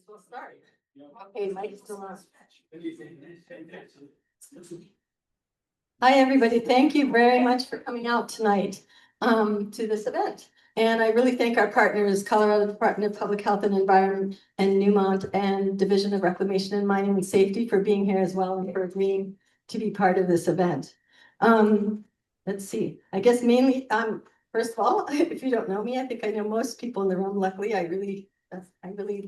we'll start. Okay, Mike's still on. Hi, everybody. Thank you very much for coming out tonight to this event. And I really thank our partners, Colorado Department of Public Health and Environment and Newmont and Division of Reclamation and Mining and Safety for being here as well and for agreeing to be part of this event. Let's see, I guess mainly, first of all, if you don't know me, I think I know most people in the room. Luckily, I really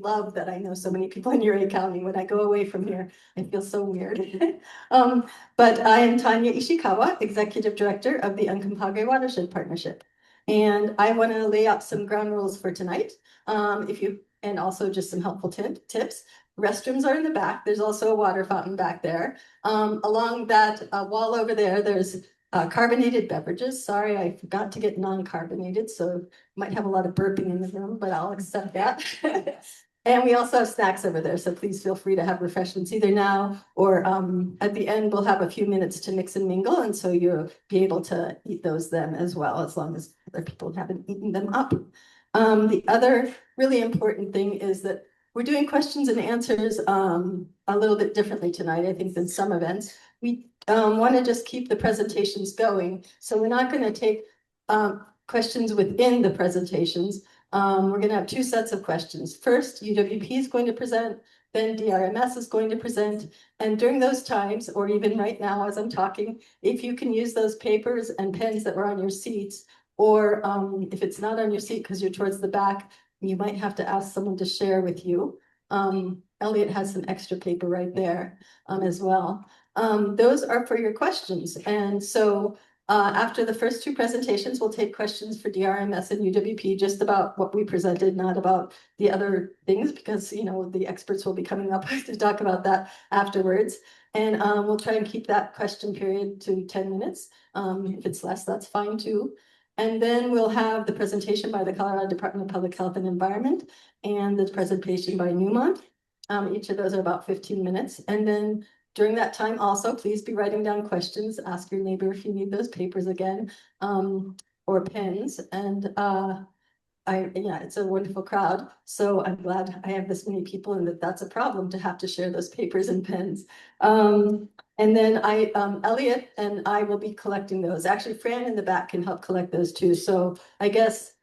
love that I know so many people in Ouray County. When I go away from here, I feel so weird. But I am Tanya Ishikawa, Executive Director of the Uncompahgre Watershed Partnership. And I want to lay out some ground rules for tonight. And also just some helpful tips. Restrooms are in the back. There's also a water fountain back there. Along that wall over there, there's carbonated beverages. Sorry, I forgot to get non-carbonated, so might have a lot of burping in the room, but I'll accept that. And we also have snacks over there, so please feel free to have refreshments either now or at the end. We'll have a few minutes to mix and mingle, and so you'll be able to eat those then as well, as long as other people haven't eaten them up. The other really important thing is that we're doing questions and answers a little bit differently tonight, I think, than some events. We want to just keep the presentations going, so we're not going to take questions within the presentations. We're going to have two sets of questions. First, UWP is going to present, then DRMS is going to present. And during those times, or even right now as I'm talking, if you can use those papers and pens that were on your seats, or if it's not on your seat because you're towards the back, you might have to ask someone to share with you. Elliot has some extra paper right there as well. Those are for your questions. And so after the first two presentations, we'll take questions for DRMS and UWP just about what we presented, not about the other things, because the experts will be coming up to talk about that afterwards. And we'll try and keep that question period to 10 minutes. If it's less, that's fine too. And then we'll have the presentation by the Colorado Department of Public Health and Environment and the presentation by Newmont. Each of those are about 15 minutes. And then during that time also, please be writing down questions. Ask your neighbor if you need those papers again, or pens. And it's a wonderful crowd. So I'm glad I have this many people and that's a problem to have to share those papers and pens. And then Elliot and I will be collecting those. Actually, Fran in the back can help collect those too. So I guess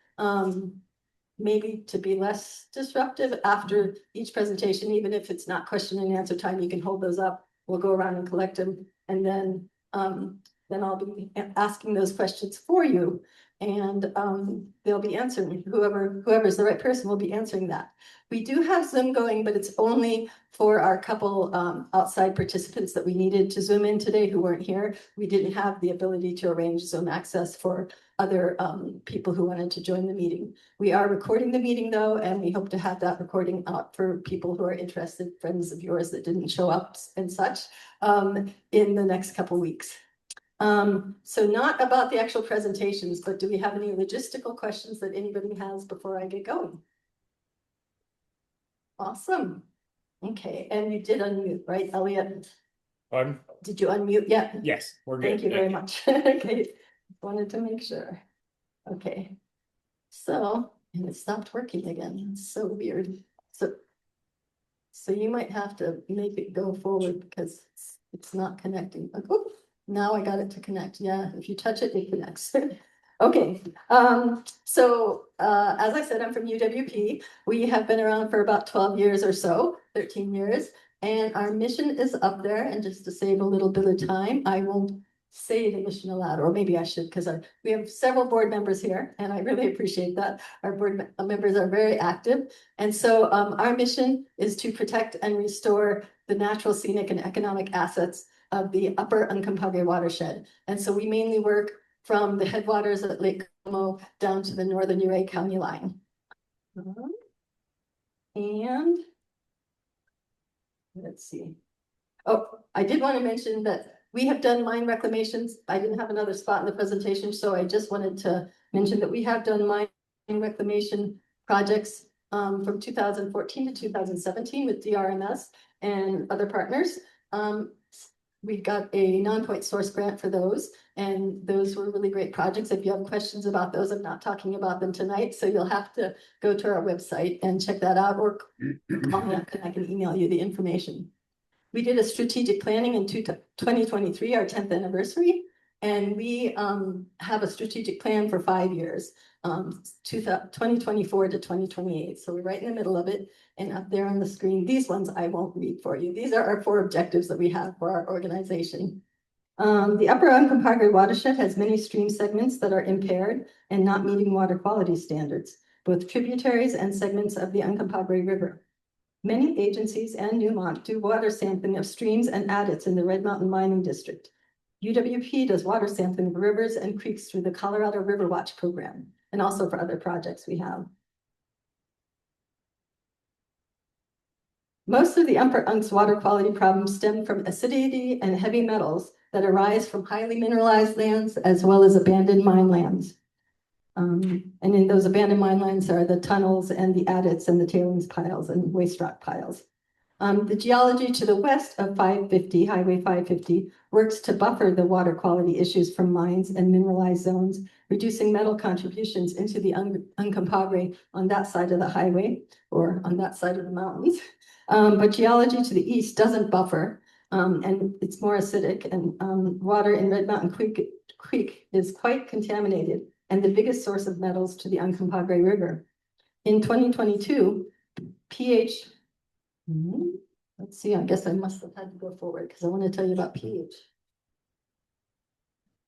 maybe to be less disruptive after each presentation, even if it's not question and answer time, you can hold those up. We'll go around and collect them. And then I'll be asking those questions for you. And they'll be answering. Whoever's the right person will be answering that. We do have Zoom going, but it's only for our couple outside participants that we needed to Zoom in today who weren't here. We didn't have the ability to arrange Zoom access for other people who wanted to join the meeting. We are recording the meeting though, and we hope to have that recording out for people who are interested, friends of yours that didn't show up and such, in the next couple weeks. So not about the actual presentations, but do we have any logistical questions that anybody has before I get going? Awesome. Okay, and you did unmute, right, Elliot? Pardon? Did you unmute yet? Yes, we're good. Thank you very much. Okay, wanted to make sure. Okay, so, and it stopped working again. It's so weird. So you might have to make it go forward because it's not connecting. Oh, now I got it to connect. Yeah, if you touch it, it connects. Okay, so as I said, I'm from UWP. We have been around for about 12 years or so, 13 years, and our mission is up there. And just to save a little bit of time, I won't say the mission aloud, or maybe I should, because we have several board members here, and I really appreciate that. Our board members are very active. And so our mission is to protect and restore the natural, scenic, and economic assets of the upper Uncompahgre watershed. And so we mainly work from the headwaters at Lake Como down to the northern Ouray County line. And let's see. Oh, I did want to mention that we have done mine reclamations. I didn't have another spot in the presentation, so I just wanted to mention that we have done mine reclamation projects from 2014 to 2017 with DRMS and other partners. we got a non-point source grant for those, and those were really great projects. If you have questions about those, I'm not talking about them tonight, so you'll have to go to our website and check that out, or call me up and I can email you the information. We did a strategic planning in 2023, our 10th anniversary, and we have a strategic plan for 5 years, 2024 to 2028. So we're right in the middle of it. And up there on the screen, these ones I won't read for you. These are our 4 objectives that we have for our organization. The Upper Uncompahgre watershed has many stream segments that are impaired and not meeting water quality standards, both tributaries and segments of the Uncompahgre River. Many agencies and Newmont do water sampling of streams and adits in the Red Mountain Mining District. UWP does water sampling of rivers and creeks through the Colorado River Watch program, and also for other projects we have. Most of the Upper Unk's water quality problems stem from acidity and heavy metals that arise from highly mineralized lands as well as abandoned mine lands. And in those abandoned mine lands are the tunnels and the adits and the tailings piles and waste rock piles. The geology to the west of 550, Highway 550, works to buffer the water quality issues from mines and mineralized zones, reducing metal contributions into the Uncompahgre on that side of the highway or on that side of the mountains. But geology to the east doesn't buffer, and it's more acidic, and water in Red Mountain Creek is quite contaminated and the biggest source of metals to the Uncompahgre River. In 2022, pH, let's see, I guess I must have had to go forward because I want to tell you about pH.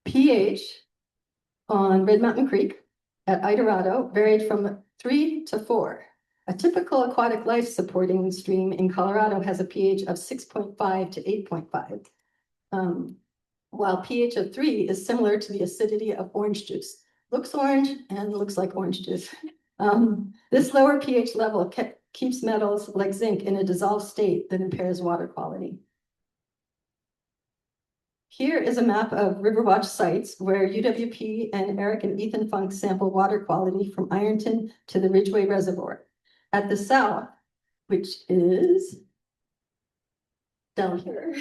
pH on Red Mountain Creek at Idorado varied from 3 to 4. A typical aquatic life supporting stream in Colorado has a pH of 6.5 to 8.5, while pH of 3 is similar to the acidity of orange juice. Looks orange and looks like orange juice. This lower pH level keeps metals like zinc in a dissolved state that impairs water quality. Here is a map of Riverwatch sites where UWP and Eric and Ethan Funk sample water quality from Ironton to the Ridgway Reservoir. At the south, which is down here,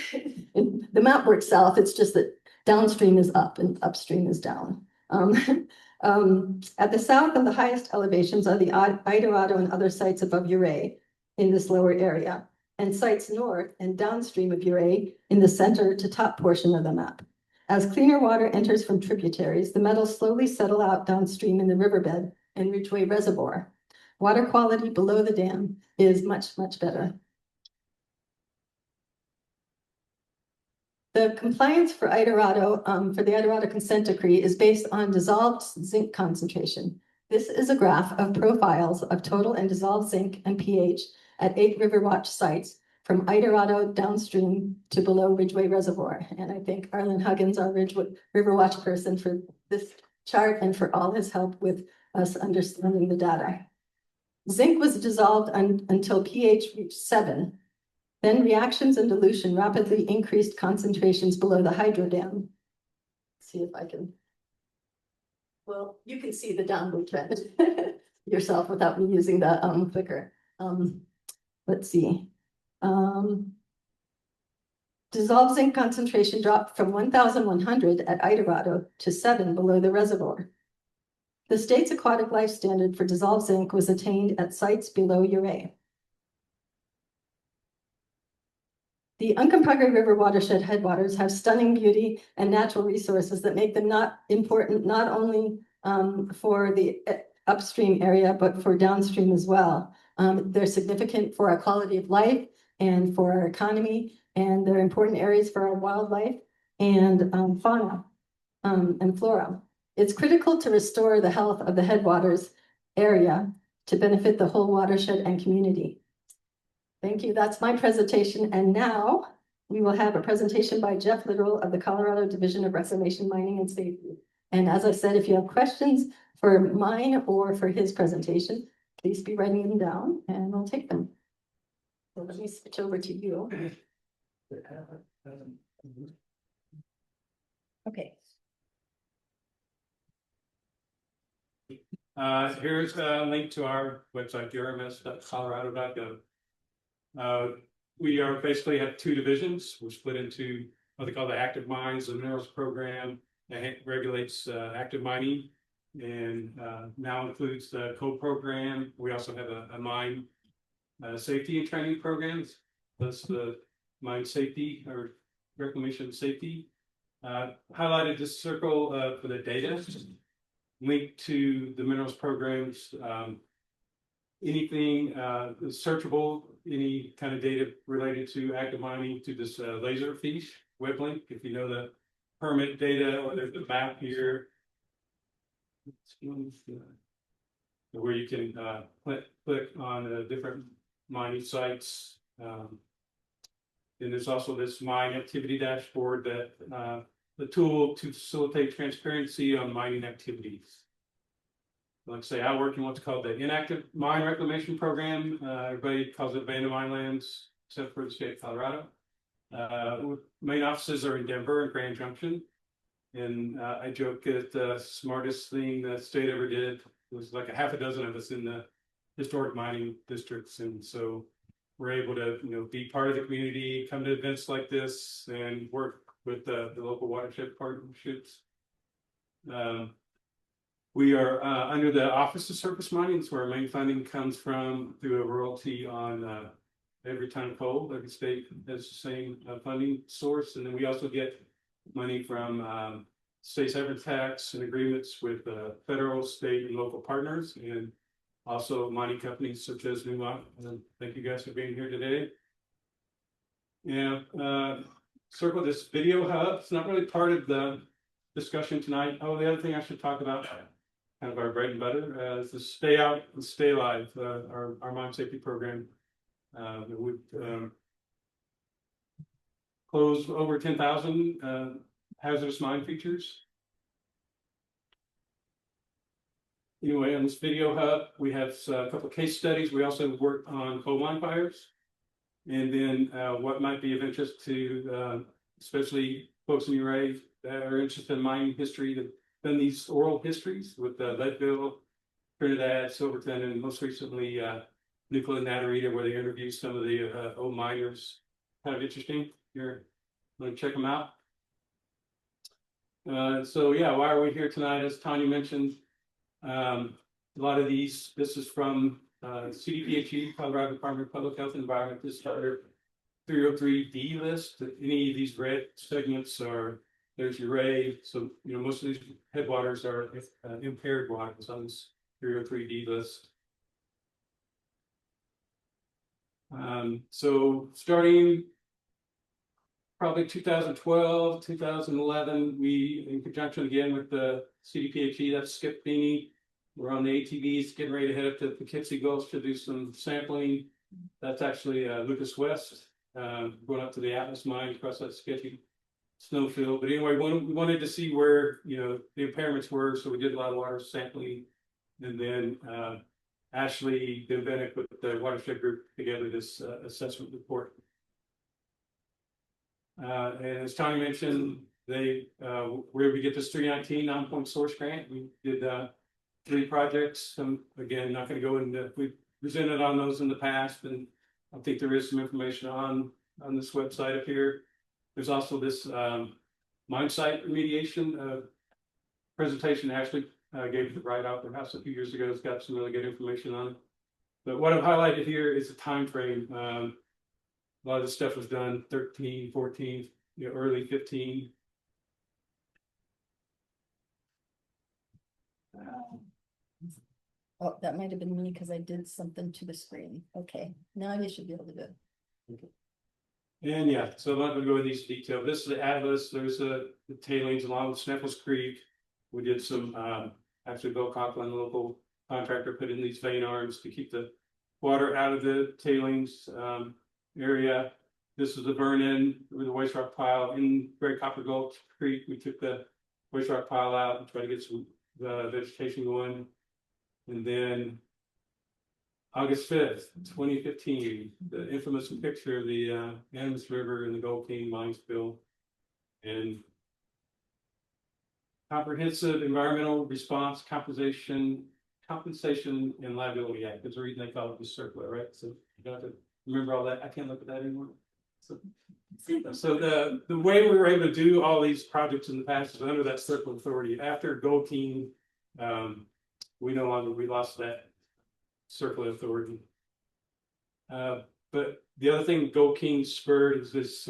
the map works south, it's just that downstream is up and upstream is down. At the south and the highest elevations are the Idorado and other sites above Ouray in this lower area, and sites north and downstream of Ouray in the center to top portion of the map. As cleaner water enters from tributaries, the metals slowly settle out downstream in the riverbed and Ridgway Reservoir. Water quality below the dam is much, much better. The compliance for Idorado, for the Idorado consent decree, is based on dissolved zinc concentration. This is a graph of profiles of total and dissolved zinc and pH at 8 Riverwatch sites from Idorado downstream to below Ridgway Reservoir. And I thank Arlen Huggins, our Riverwatch person, for this chart and for all his help with us understanding the data. Zinc was dissolved until pH reached 7. Then reactions and dilution rapidly increased concentrations below the hydro dam. Let's see if I can. Well, you can see the downward trend yourself without me using the clicker. Let's see. Dissolved zinc concentration dropped from 1,100 at Idorado to 7 below the reservoir. The state's aquatic life standard for dissolved zinc was attained at sites below Ouray. The Uncompahgre River watershed headwaters have stunning beauty and natural resources that make them not important not only for the upstream area, but for downstream as well. They're significant for our quality of life and for our economy, and they're important areas for our wildlife and fauna and flora. It's critical to restore the health of the headwaters area to benefit the whole watershed and community. Thank you. That's my presentation. And now we will have a presentation by Jeff Littrell of the Colorado Division of Reclamation, Mining, and Safety. And as I said, if you have questions for mine or for his presentation, please be writing them down and we'll take them. So let me switch over to you. Okay. Here's a link to our website, drms.colorado.gov. We are basically have 2 divisions. We're split into what they call the active mines, the minerals program that regulates active mining, and now includes the code program. We also have a mine safety and training programs. That's the mine safety or reclamation safety. Highlighted this circle for the data linked to the minerals programs. Anything searchable, any kind of data related to active mining to this Laserfish web link. If you know the permit data, or there's the map here where you can click on different mining sites. And there's also this mine activity dashboard that the tool to facilitate transparency on mining activities. Like I say, I work in what's called the inactive mine reclamation program. Everybody calls it abandoned mine lands, except for the state of Colorado. Main offices are in Denver and Grand Junction. And I joke that the smartest thing the state ever did was like a half a dozen of us in the historic mining districts. And so we're able to, be part of the community, come to events like this, and work with the local watershed partnerships. We are under the Office of Surface Mining. It's where our main funding comes from through a royalty on every ton of coal. Every state has the same funding source. And then we also get money from state severance tax and agreements with federal, state, and local partners, and also mining companies such as Newmont. And thank you guys for being here today. Yeah, circle this video hub. It's not really part of the discussion tonight. Oh, the other thing I should talk about, kind of our bread and butter, is the Stay Out and Stay Alive, our mine safety program. It would close over 10,000 hazardous mine features. Anyway, on this video hub, we have a couple of case studies. We also work on coal mine fires. And then what might be of interest to especially folks in Ouray that are interested in mining history, that done these oral histories with Leadville, Trinidad, Silverton, and most recently Nuclear Natarita, where they interview some of the old miners. Kind of interesting. You're going to check them out. So yeah, why are we here tonight? As Tanya mentioned, a lot of these, this is from CDPHE, Colorado Department of Public Health and Environment. This is our 303D list. Any of these red segments are, there's Ouray. So, most of these headwaters are impaired waters on this 303D list. So starting probably 2012, 2011, we, in conjunction again with the CDPHE, that's Skip Feeney, we're on the ATVs getting ready to head up to Poughkeepsie Gulch to do some sampling. That's actually Lucas West, going up to the Atlas mine across that sketchy snowfield. But anyway, we wanted to see where, the impairments were, so we did a lot of water sampling. And then Ashley Bennett with the watershed group together this assessment report. And as Tony mentioned, they where we get this 319 non-point source grant. We did 3 projects. Again, not going to go into, we presented on those in the past, and I think there is some information on this website up here. There's also this mine site remediation presentation. Ashley gave it right out their house a few years ago. It's got some really good information on it. But what I've highlighted here is the time frame. A lot of this stuff was done 13, 14, early 15. Oh, that might have been me because I did something to the screen. Okay, now you should be able to do it. Okay. And yeah, so I'm not going to go into these detail. This is the Atlas. There's the tailings along with Sneffels Creek. We did some, actually Bill Conklin, the local contractor, put in these vein arms to keep the water out of the tailings area. This is the burn-in with the waste rock pile in Great Copper Gulch Creek. We took the waste rock pile out and tried to get some vegetation going. And then August 5th, 2015, the infamous picture of the Animas River and the Gold King mine spill. And Comprehensive Environmental Response Compensation and Liability Act. There's a reason they call it the circular, right? So you don't have to remember all that. I can't look at that anymore. So the way we were able to do all these projects in the past is under that circle authority. After Gold King, we lost that circle authority. But the other thing Gold King spurred is this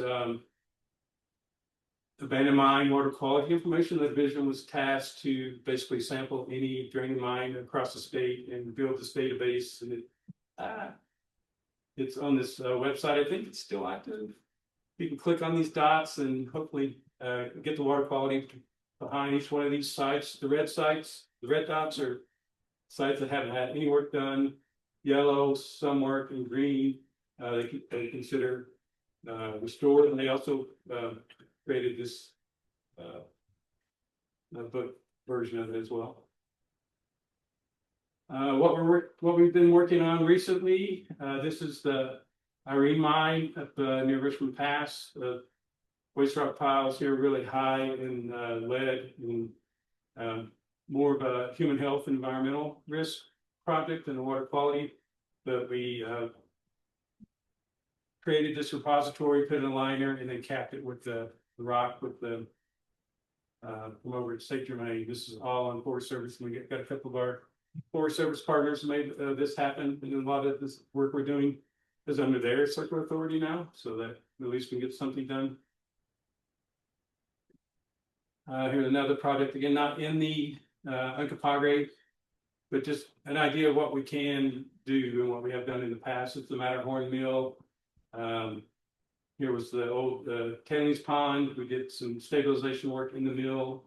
abandoned mine water quality information. The division was tasked to basically sample any draining mine across the state and build this database. And it's on this website. I think it's still active. You can click on these dots and hopefully get the water quality behind each one of these sites. The red dots are sites that haven't had any work done. Yellow, some work, and green, they consider restored. And they also created this book version of it as well. What we've been working on recently, this is the Ouray mine up near Richmond Pass. Waste rock piles here really high in lead and more of a human health environmental risk project than a water quality. But we created this repository, put in a liner, and then capped it with the rock with the from over at State Germain. This is all on Forest Service. We got a couple of our Forest Service partners made this happen, and a lot of this work we're doing is under their circular authority now, so that at least we can get something done. Here's another project, again, not in the Uncompahgre, but just an idea of what we can do and what we have done in the past. It's the Matterhorn Mill. Here was the old tailings pond. We did some stabilization work in the mill,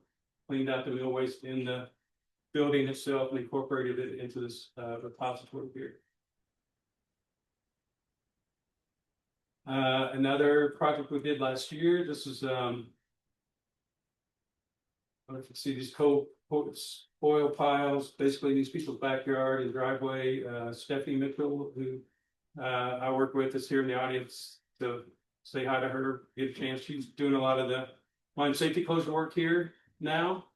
cleaned out the mill waste in the building itself, and incorporated it into this repository here. Another project we did last year. This is I don't know if you can see these oil piles, basically in these people's backyard and driveway. Stephanie Mitchell, who I work with, is here in the audience, to say hi to her, get a chance. She's doing a lot of the mine safety closure work here now.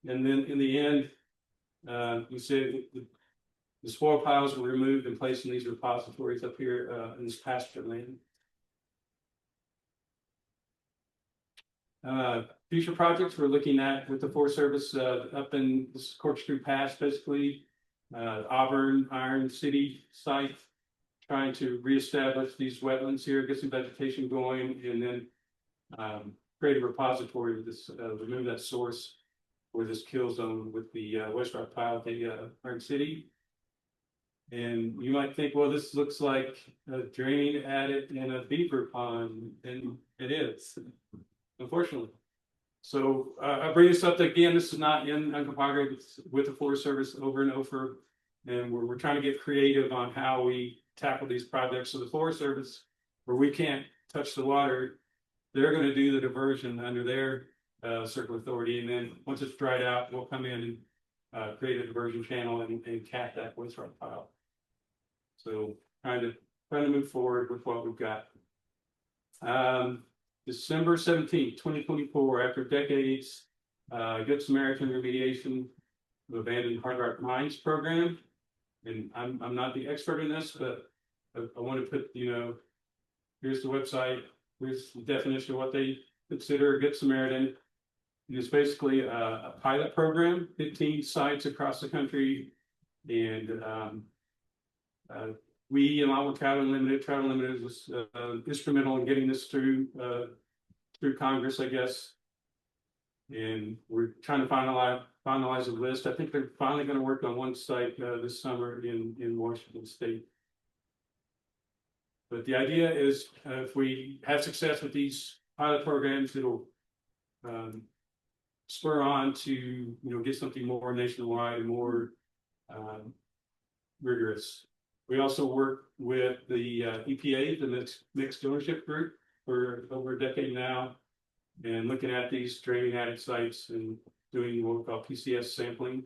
And then in the end, you see the spoil piles were removed and placed in these repositories up here in this pasture land. Future projects we're looking at with the Forest Service up in this Corkscrew Pass, basically Auburn, Iron City site, trying to reestablish these wetlands here, get some vegetation going, and then create a repository with this, remove that source for this kill zone with the West Rock pile at Iron City. And you might think, well, this looks like a drain adit in a beaver pond, and it is, unfortunately. So I bring this up again. This is not in Uncompahgre, it's with the Forest Service over in Ophir, and we're trying to get creative on how we tackle these projects. So the Forest Service, where we can't touch the water, they're going to do the diversion under their circular authority, and then once it's dried out, we'll come in and create a diversion channel and cap that waste rock pile. So trying to move forward with what we've got. December 17th, 2024, after decades, Good Samaritan remediation of abandoned hard rock mines program. And I'm not the expert in this, but I want to put, here's the website, here's the definition of what they consider a Good Samaritan. It is basically a pilot program, 15 sites across the country, and we, along with Travel Unlimited was instrumental in getting this through Congress, I guess. And we're trying to finalize a list. I think they're finally going to work on one site this summer in Washington State. But the idea is, if we have success with these pilot programs, it'll spur on to get something more nationwide and more rigorous. We also work with the EPA, the mixed ownership group, for over a decade now, and looking at these draining adit sites and doing what we call PCS sampling.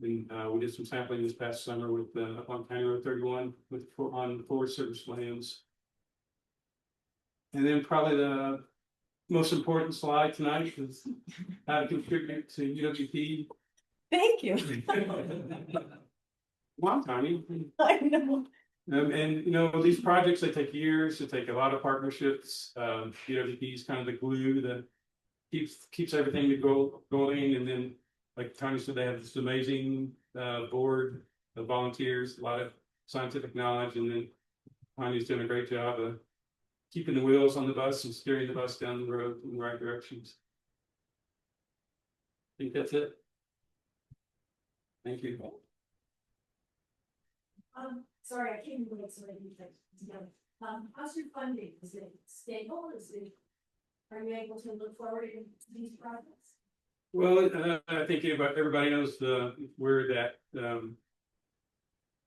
And we did some sampling this past summer with up on County Road 31 on Forest Service lands. And then probably the most important slide tonight is how to contribute to UWP. Thank you. Come on, Tony. I know. And you know, these projects, they take years, they take a lot of partnerships. PWP is kind of the glue that keeps everything to go going. And then, like Tony said, they have this amazing board of volunteers, a lot of scientific knowledge, and then Tanya's doing a great job of keeping the wheels on the bus and steering the bus down the road in the right directions. I think that's it. Thank you. Sorry, I can't even get so many things together. How's your funding? Is it stable? Are you able to look forward to these projects? Well, I think everybody knows where that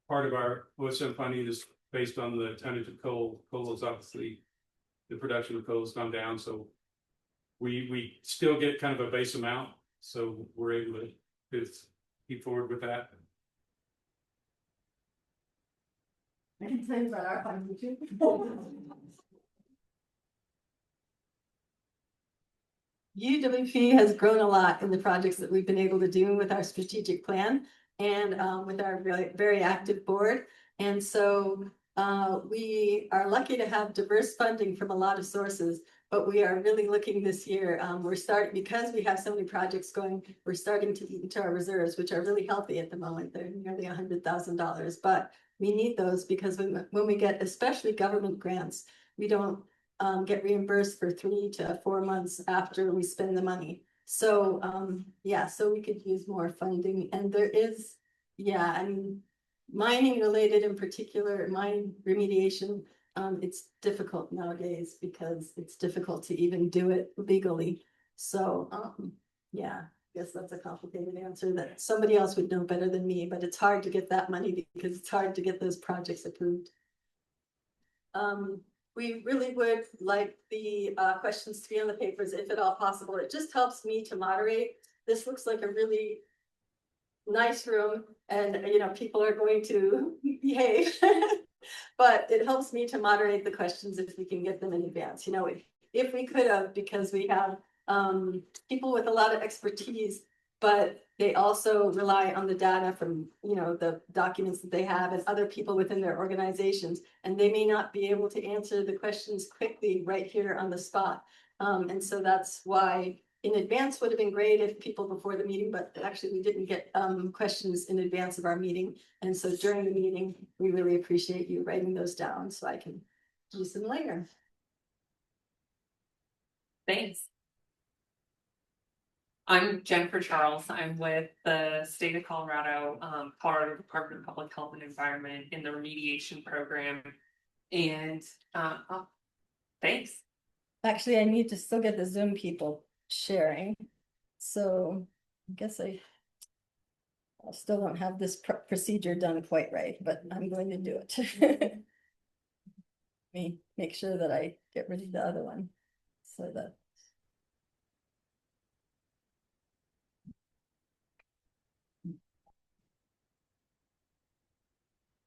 part of our OSM funding is based on the tonnage of coal. Coal is obviously, the production of coal has gone down, so we still get kind of a base amount, so we're able to keep forward with that. I can tell you about our funding too. UWP has grown a lot in the projects that we've been able to do with our strategic plan and with our very active board. And so we are lucky to have diverse funding from a lot of sources, but we are really looking this year. Because we have so many projects going, we're starting to eat into our reserves, which are really healthy at the moment. They're nearly $100,000, but we need those because when we get, especially government grants, we don't get reimbursed for 3 to 4 months after we spend the money. So yeah, so we could use more funding. And there is, yeah, I mean, mining related in particular, mine remediation, it's difficult nowadays because it's difficult to even do it legally. So yeah, I guess that's a complicated answer that somebody else would know better than me, but it's hard to get that money because it's hard to get those projects approved. We really would like the questions to be on the papers if at all possible. It just helps me to moderate. This looks like a really nice room and you know, people are going to behave. But it helps me to moderate the questions if we can get them in advance. You know, if we could have, because we have people with a lot of expertise, but they also rely on the data from, you know, the documents that they have and other people within their organizations, and they may not be able to answer the questions quickly right here on the spot. And so that's why in advance would have been great if people before the meeting, but actually we didn't get questions in advance of our meeting. And so during the meeting, we really appreciate you writing those down so I can use them later. Thanks. I'm Jennifer Charles. I'm with the state of Colorado, Colorado Department of Public Health and Environment in the remediation program. And thanks. Actually, I need to still get the Zoom people sharing. So I guess I still don't have this procedure done quite right, but I'm going to do it. Let me make sure that I get rid of the other one so that.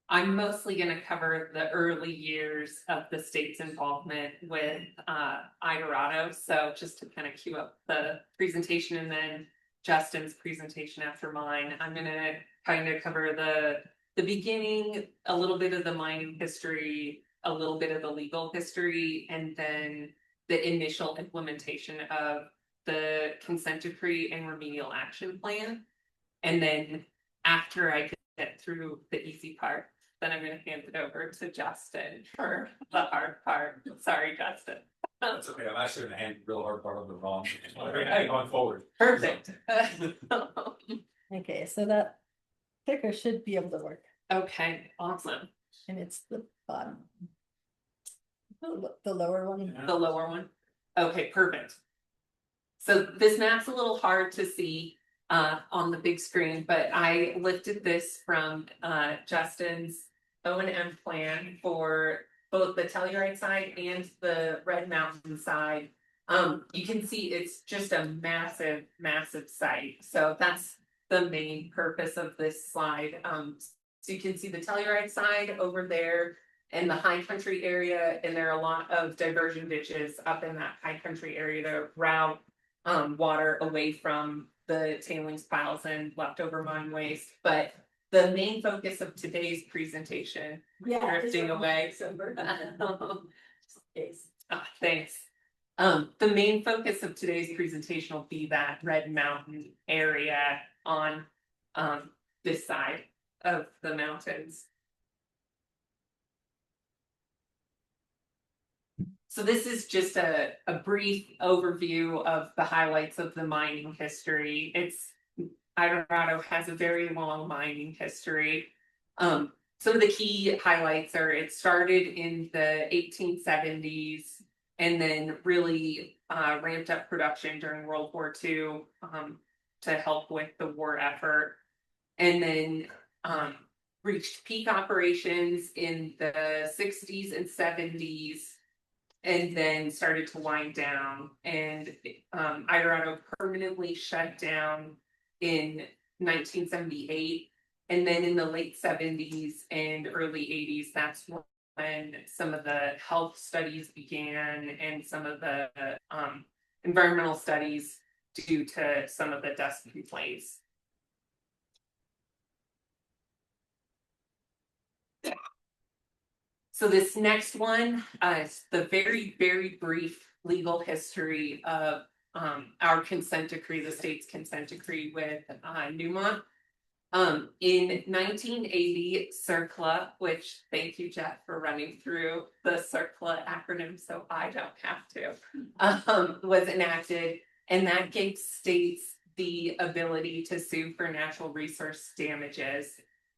I'm mostly going to cover the early years of the state's involvement with Idorado. So just to kind of cue up the presentation and then Justin's presentation after mine, I'm going to kind of cover the beginning, a little bit of the mining history, a little bit of the legal history, and then the initial implementation of the consent decree and remedial action plan. And then after I get through the easy part, then I'm going to hand it over to Justin for the hard part. Sorry, Justin. That's okay. I'm actually going to hand the real hard part of the wrong. Hey, going forward. Perfect. Okay, so that clicker should be able to work. Okay, awesome. And it's the bottom. The lower one. The lower one. Okay, perfect. So this map's a little hard to see on the big screen, but I lifted this from Justin's O&M plan for both the Telluride side and the Red Mountain side. You can see it's just a massive, massive site. So that's the main purpose of this slide. So you can see the Telluride side over there in the high country area, and there are a lot of diversion ditches up in that high country area to route water away from the tailings piles and leftover mine waste. But the main focus of today's presentation, Yeah. drifting away. December. Case. Thanks. The main focus of today's presentation will be that Red Mountain area on this side of the mountains. So this is just a brief overview of the highlights of the mining history. Colorado has a very long mining history. Some of the key highlights are it started in the 1870s and then really ramped up production during World War II to help with the war effort. And then reached peak operations in the 60s and 70s, and then started to wind down. And Colorado permanently shut down in 1978. And then in the late 70s and early 80s, that's when some of the health studies began and some of the environmental studies due to some of the dust complaints. So this next one is the very, very brief legal history of our consent decree, the state's consent decree with Newmont. In 1980, CERCLA, which thank you, Jeff, for running through the CERCLA acronym so I don't have to, was enacted, and that gave states the ability to sue for natural resource damages.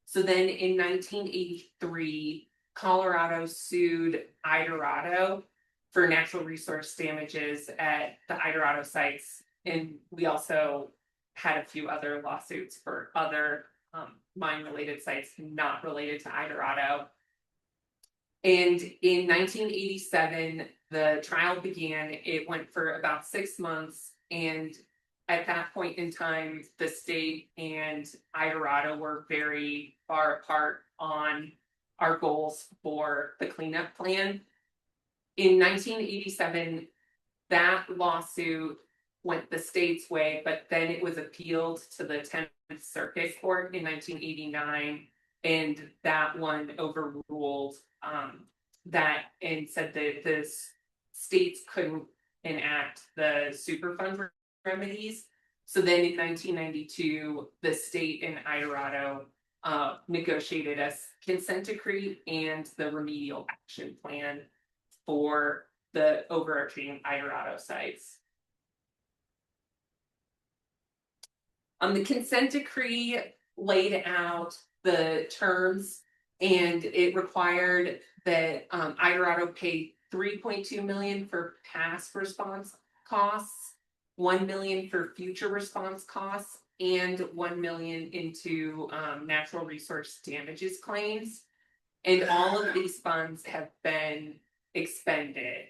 So then in 1983, Colorado sued Idorado for natural resource damages at the Idorado sites. And we also had a few other lawsuits for other mine-related sites not related to Idorado. And in 1987, the trial began. It went for about 6 months. And at that point in time, the state and Idorado were very far apart on our goals for the cleanup plan. In 1987, that lawsuit went the state's way, but then it was appealed to the 10th Circuit Court in 1989, and that one overruled that and said that the states couldn't enact the Superfund remedies. So then in 1992, the state and Idorado negotiated a consent decree and the remedial action plan for the overarching Idorado sites. The consent decree laid out the terms, and it required that Idorado pay $3.2 million for past response costs, $1 million for future response costs, and $1 million into natural resource damages claims. And all of these funds have been expended.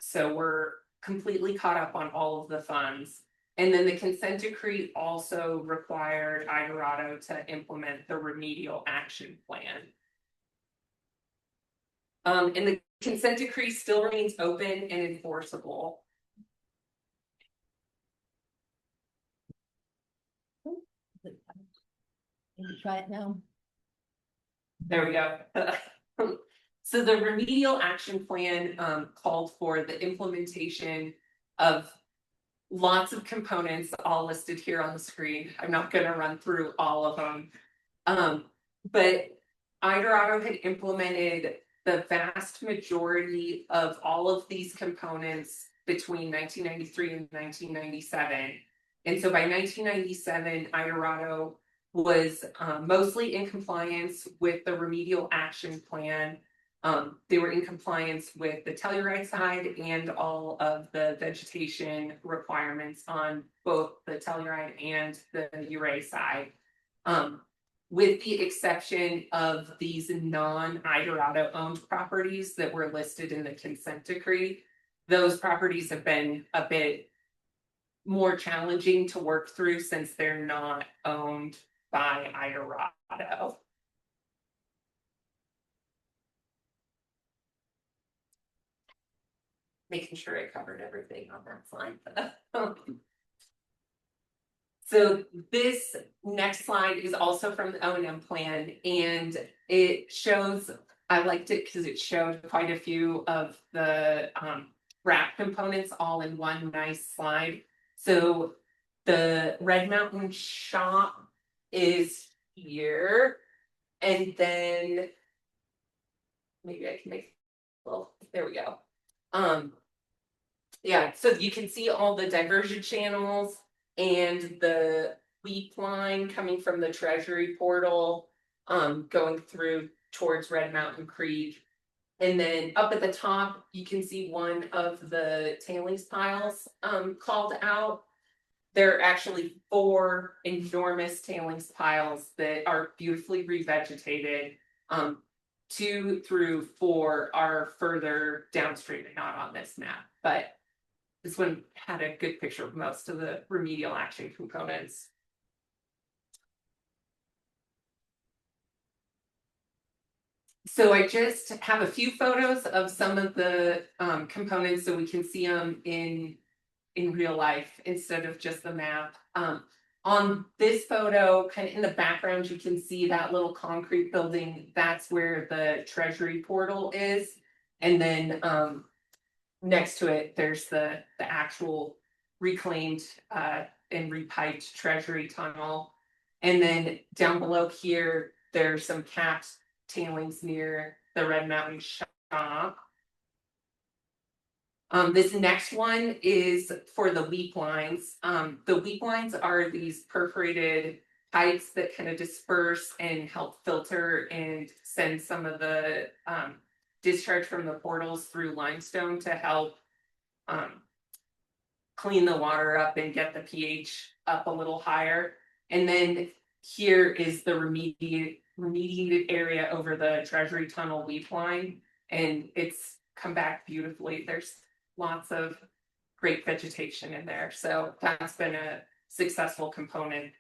So we're completely caught up on all of the funds. And then the consent decree also required Idorado to implement the remedial action plan. And the consent decree still remains open and enforceable. Can you try it now? There we go. So the remedial action plan called for the implementation of lots of components, all listed here on the screen. I'm not going to run through all of them. But Idorado had implemented the vast majority of all of these components between 1993 and 1997. And so by 1997, Idorado was mostly in compliance with the remedial action plan. They were in compliance with the Telluride side and all of the vegetation requirements on both the Telluride and the Ouray side. With the exception of these non-Idorado owned properties that were listed in the consent decree, those properties have been a bit more challenging to work through since they're not owned by Idorado. Making sure I covered everything on that slide. So this next slide is also from the O&M plan, and it shows, I liked it because it showed quite a few of the wrap components all in one nice slide. So the Red Mountain shop is here, and then maybe I can make, well, there we go. Yeah, so you can see all the diversion channels and the weep line coming from the Treasury portal, going through towards Red Mountain Creek. And then up at the top, you can see one of the tailings piles, called out. There are actually 4 enormous tailings piles that are beautifully revegetated. 2 through 4 are further downstream and not on this map, but this one had a good picture of most of the remedial action components. So I just have a few photos of some of the components so we can see them in real life instead of just the map. On this photo, kind of in the background, you can see that little concrete building. That's where the Treasury portal is. And then next to it, there's the actual reclaimed and repiped Treasury tunnel. And then down below here, there's some capped tailings near the Red Mountain shop. This next one is for the weep lines. The weep lines are these perforated pipes that kind of disperse and help filter and send some of the discharge from the portals through limestone to help clean the water up and get the pH up a little higher. And then here is the remediated area over the Treasury Tunnel weep line, and it's come back beautifully. There's lots of great vegetation in there, so that's been a successful component.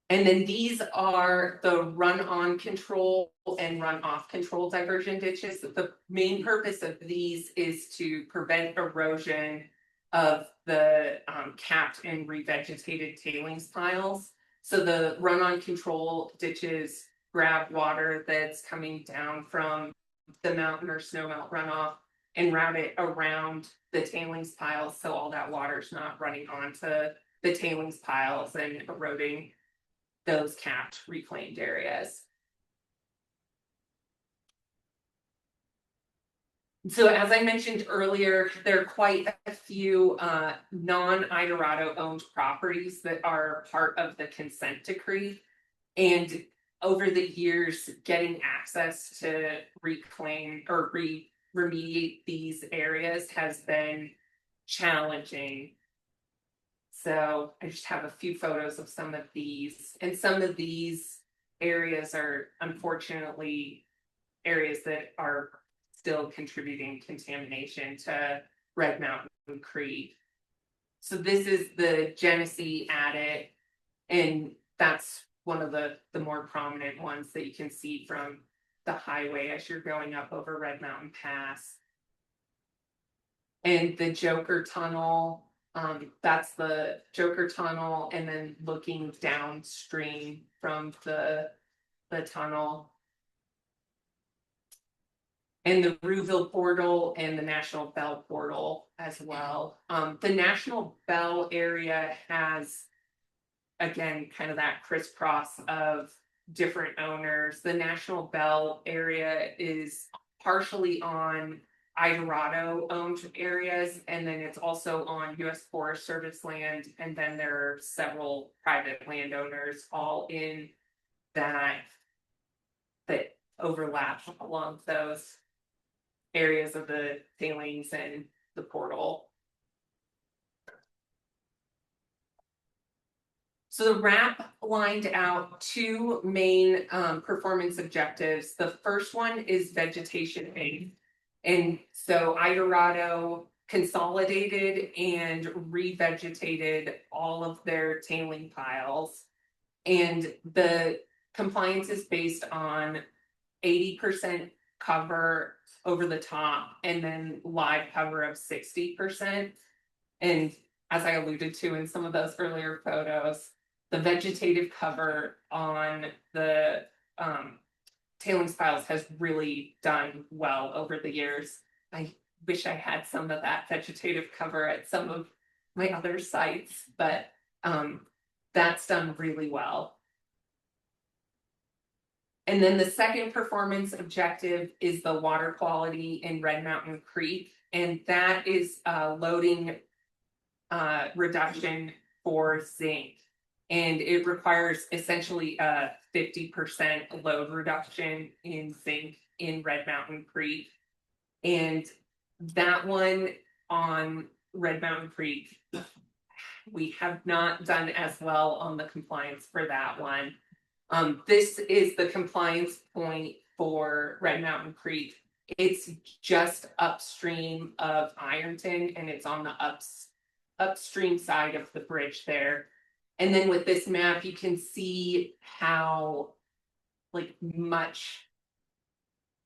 And then these are the run-on control and run-off control diversion ditches. The main purpose of these is to prevent erosion of the capped and revegetated tailings piles. So the run-on control ditches grab water that's coming down from the mountain or snowmelt runoff and route it around the tailings piles, so all that water's not running onto the tailings piles and eroding those capped reclaimed areas. So as I mentioned earlier, there are quite a few non-Idorado owned properties that are part of the consent decree. And over the years, getting access to reclaim or remediate these areas has been challenging. So I just have a few photos of some of these, and some of these areas are unfortunately areas that are still contributing contamination to Red Mountain Creek. So this is the Genesee adit, and that's one of the more prominent ones that you can see from the highway as you're going up over Red Mountain Pass. And the Joker Tunnel, that's the Joker Tunnel, and then looking downstream from the tunnel. And the Rouville portal and the National Bell portal as well. The National Bell area has, again, kind of that crisscross of different owners. The National Bell area is partially on Idorado owned areas, and then it's also on US Forest Service land, and then there are several private landowners all in that overlap along those areas of the tailings and the portal. So the RAP lined out 2 main performance objectives. The first one is vegetation aid. And so Idorado consolidated and revegetated all of their tailing piles. And the compliance is based on 80% cover over the top and then live cover of 60%. And as I alluded to in some of those earlier photos, the vegetative cover on the tailings piles has really done well over the years. I wish I had some of that vegetative cover at some of my other sites, but that's done really well. And then the second performance objective is the water quality in Red Mountain Creek, and that is loading reduction for zinc. And it requires essentially a 50% load reduction in zinc in Red Mountain Creek. And that one on Red Mountain Creek, we have not done as well on the compliance for that one. This is the compliance point for Red Mountain Creek. It's just upstream of Ironton, and it's on the upstream side of the bridge there. And then with this map, you can see how much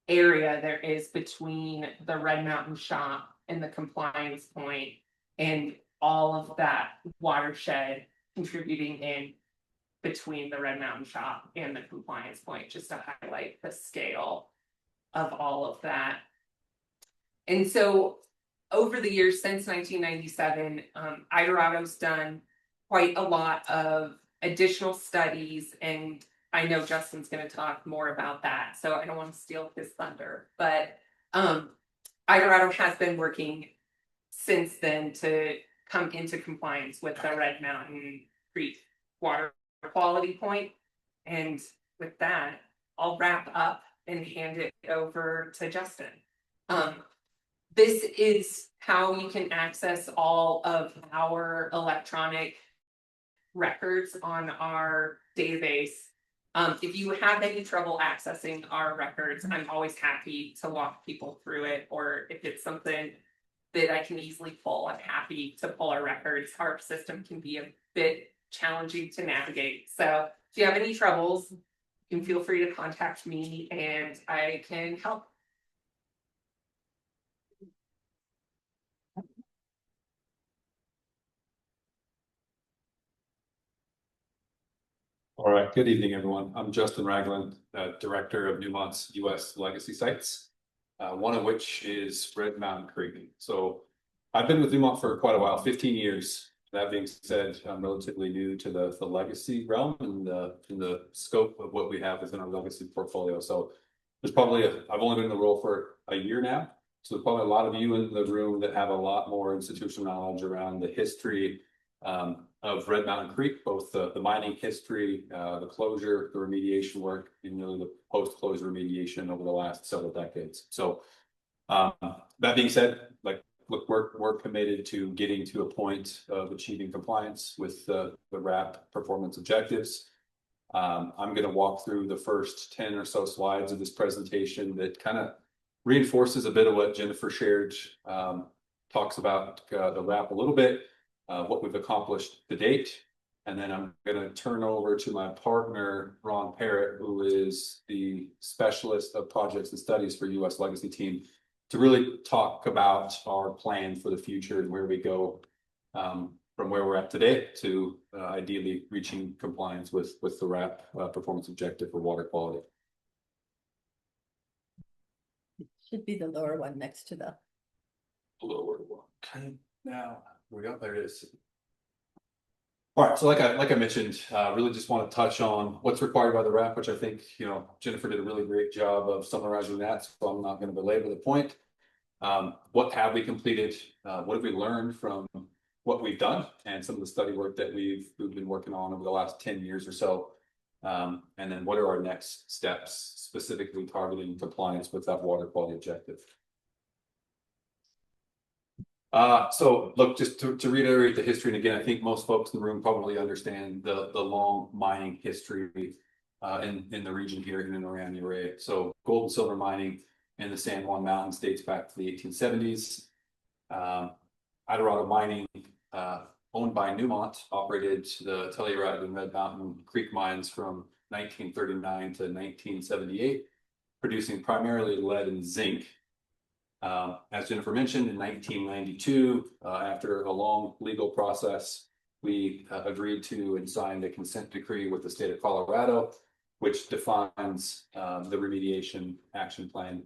area there is between the Red Mountain shop and the compliance point, and all of that watershed contributing in between the Red Mountain shop and the compliance point, just to highlight the scale of all of that. And so over the years since 1997, Idorado's done quite a lot of additional studies, and I know Justin's going to talk more about that, so I don't want to steal his thunder, but Idorado has been working since then to come into compliance with the Red Mountain Creek water quality point. And with that, I'll wrap up and hand it over to Justin. This is how you can access all of our electronic records on our database. If you have any trouble accessing our records, I'm always happy to walk people through it, or if it's something that I can easily pull, I'm happy to pull our records. Our system can be a bit challenging to navigate. So if you have any troubles, you can feel free to contact me and I can help. All right, good evening, everyone. I'm Justin Ragland, Director of Newmont's U.S. Legacy Sites, one of which is Red Mountain Creek. So I've been with Newmont for quite a while, 15 years. That being said, I'm relatively new to the legacy realm and the scope of what we have within our legacy portfolio. So there's probably I've only been in the role for a year now. So there's probably a lot of you in the room that have a lot more institutional knowledge around the history of Red Mountain Creek, both the mining history, the closure, the remediation work, and really the post-closure remediation over the last several decades. So that being said, look, we're committed to getting to a point of achieving compliance with the RAP performance objectives. I'm going to walk through the first 10 or so slides of this presentation that kind of reinforces a bit of what Jennifer shared, talks about the RAP a little bit, what we've accomplished to date. And then I'm going to turn over to my partner, Ron Parrott, who is the specialist of projects and studies for U.S. Legacy Team, to really talk about our plan for the future and where we go from where we're at today to ideally reaching compliance with the RAP performance objective for water quality. Should be the lower one next to the. Lower one. Okay. Now we go. There it is. All right. So like I mentioned, really just want to touch on what's required by the RAP, which I think Jennifer did a really great job of summarizing that. So I'm not going to belabor the point. What have we completed? What have we learned from what we've done and some of the study work that we've been working on over the last 10 years or so? And then what are our next steps, specifically targeting compliance with that water quality objective? So look, just to reiterate the history, and again, I think most folks in the room probably understand the long mining history in the region here in and around Ouray. So gold and silver mining in the San Juan Mountains dates back to the 1870s. Idorado Mining, owned by Newmont, operated the Telluride and Red Mountain Creek mines from 1939 to 1978, producing primarily lead and zinc. As Jennifer mentioned, in 1992, after a long legal process, we agreed to and signed a consent decree with the state of Colorado, which defines the remediation action plan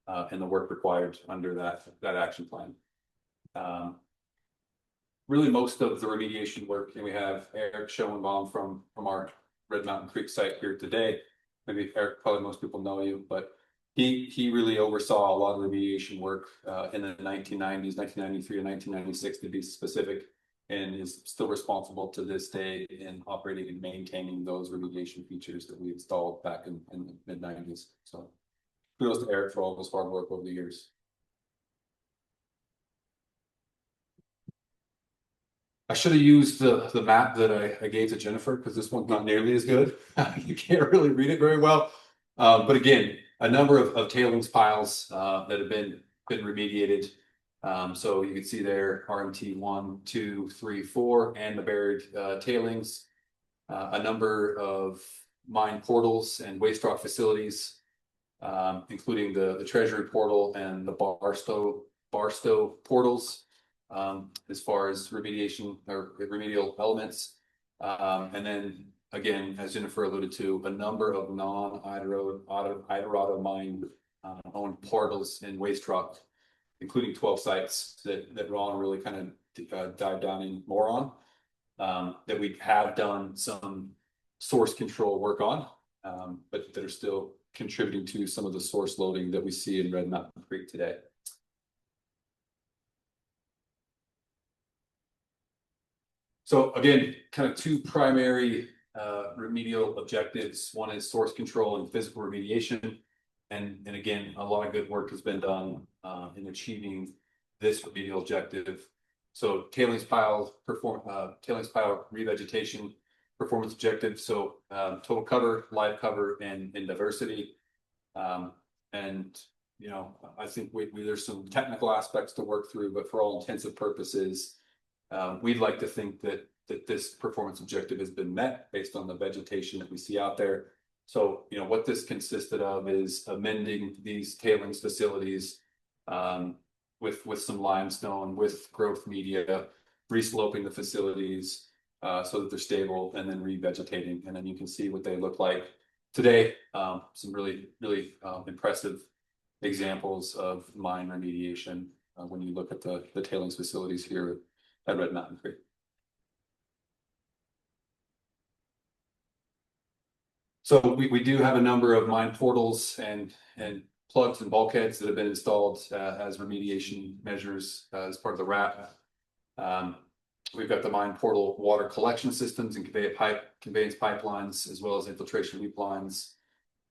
and the work required under that action plan. Really, most of the remediation work, and we have Eric Schoenbaum from our Red Mountain Creek site here today. Maybe Eric, probably most people know you, but he really oversaw a lot of remediation work in the 1990s, 1993 and 1996 to be specific, and is still responsible to this day in operating and maintaining those remediation features that we installed back in the mid-90s. So kudos to Eric for all of his hard work over the years. I should have used the map that I gave to Jennifer, because this one's not nearly as good. You can't really read it very well. But again, a number of tailings piles that have been remediated. So you can see there RMT 1, 2, 3, 4, and the buried tailings. A number of mine portals and waste rock facilities, including the treasury portal and the Barstow portals. As far as remediation or remedial elements. And then again, as Jennifer alluded to, a number of non-Idorado mine owned portals and waste rock, including 12 sites that Ron really kind of dived down in more on, that we have done some source control work on, but that are still contributing to some of the source loading that we see in Red Mountain Creek today. So again, kind of two primary remedial objectives. One is source control and physical remediation. And again, a lot of good work has been done in achieving this remedial objective. So tailings pile revegetation performance objective. So total cover, live cover, and diversity. And you know, I think there's some technical aspects to work through, but for all intents and purposes, we'd like to think that this performance objective has been met based on the vegetation that we see out there. So, you know, what this consisted of is amending these tailings facilities with some limestone, with growth media, resloping the facilities so that they're stable, and then revegetating. And then you can see what they look like today. Some really impressive examples of mine remediation when you look at the tailings facilities here at Red Mountain Creek. So we do have a number of mine portals and plugs and bulkheads that have been installed as remediation measures as part of the RAP. We've got the mine portal water collection systems and conveyance pipelines, as well as infiltration loop lines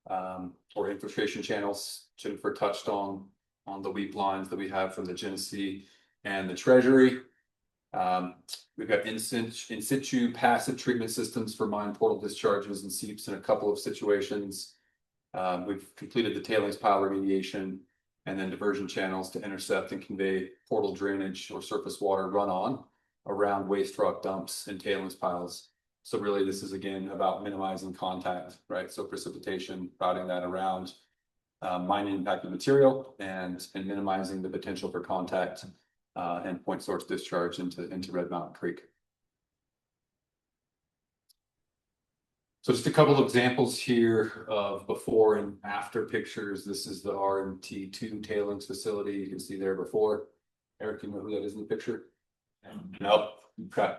or infiltration channels. Jennifer touched on the weep lines that we have from the Genesee and the Treasury. We've got in situ passive treatment systems for mine portal discharges and seeps in a couple of situations. We've completed the tailings pile remediation, and then diversion channels to intercept and convey portal drainage or surface water runoff around waste rock dumps and tailings piles. So really, this is again about minimizing contact, right? So precipitation, routing that around mine impacted material, and minimizing the potential for contact and point source discharge into Red Mountain Creek. So just a couple of examples here of before and after pictures. This is the RMT2 tailings facility. You can see there before. Eric, you know who that is in the picture? Nope. Okay.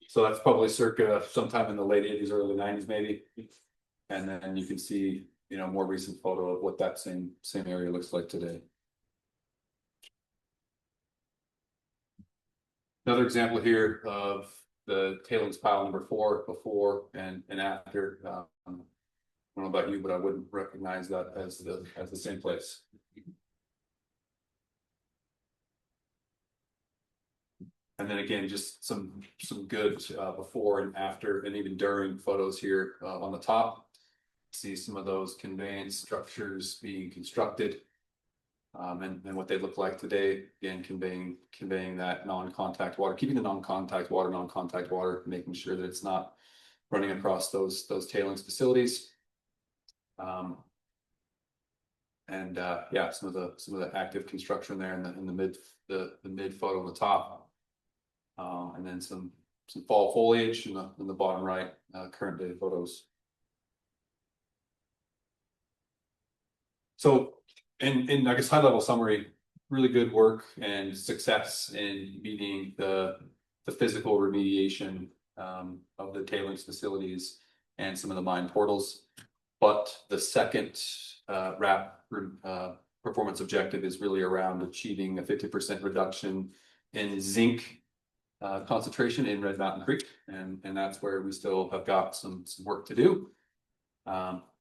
So that's probably circa sometime in the late 80s, early 90s, maybe. And then you can see, you know, more recent photo of what that same area looks like today. Another example here of the tailings pile number 4 before and after. I don't know about you, but I wouldn't recognize that as the same place. And then again, just some good before and after and even during photos here on the top. See some of those conveyance structures being constructed. And what they look like today, again, conveying that non-contact water, keeping the non-contact water, making sure that it's not running across those tailings facilities. And yeah, some of the active construction there in the mid photo on the top. And then some fall foliage in the bottom right, current day photos. So in I guess high level summary, really good work and success in meeting the physical remediation of the tailings facilities and some of the mine portals. But the second performance objective is really around achieving a 50% reduction in zinc concentration in Red Mountain Creek, and that's where we still have got some work to do.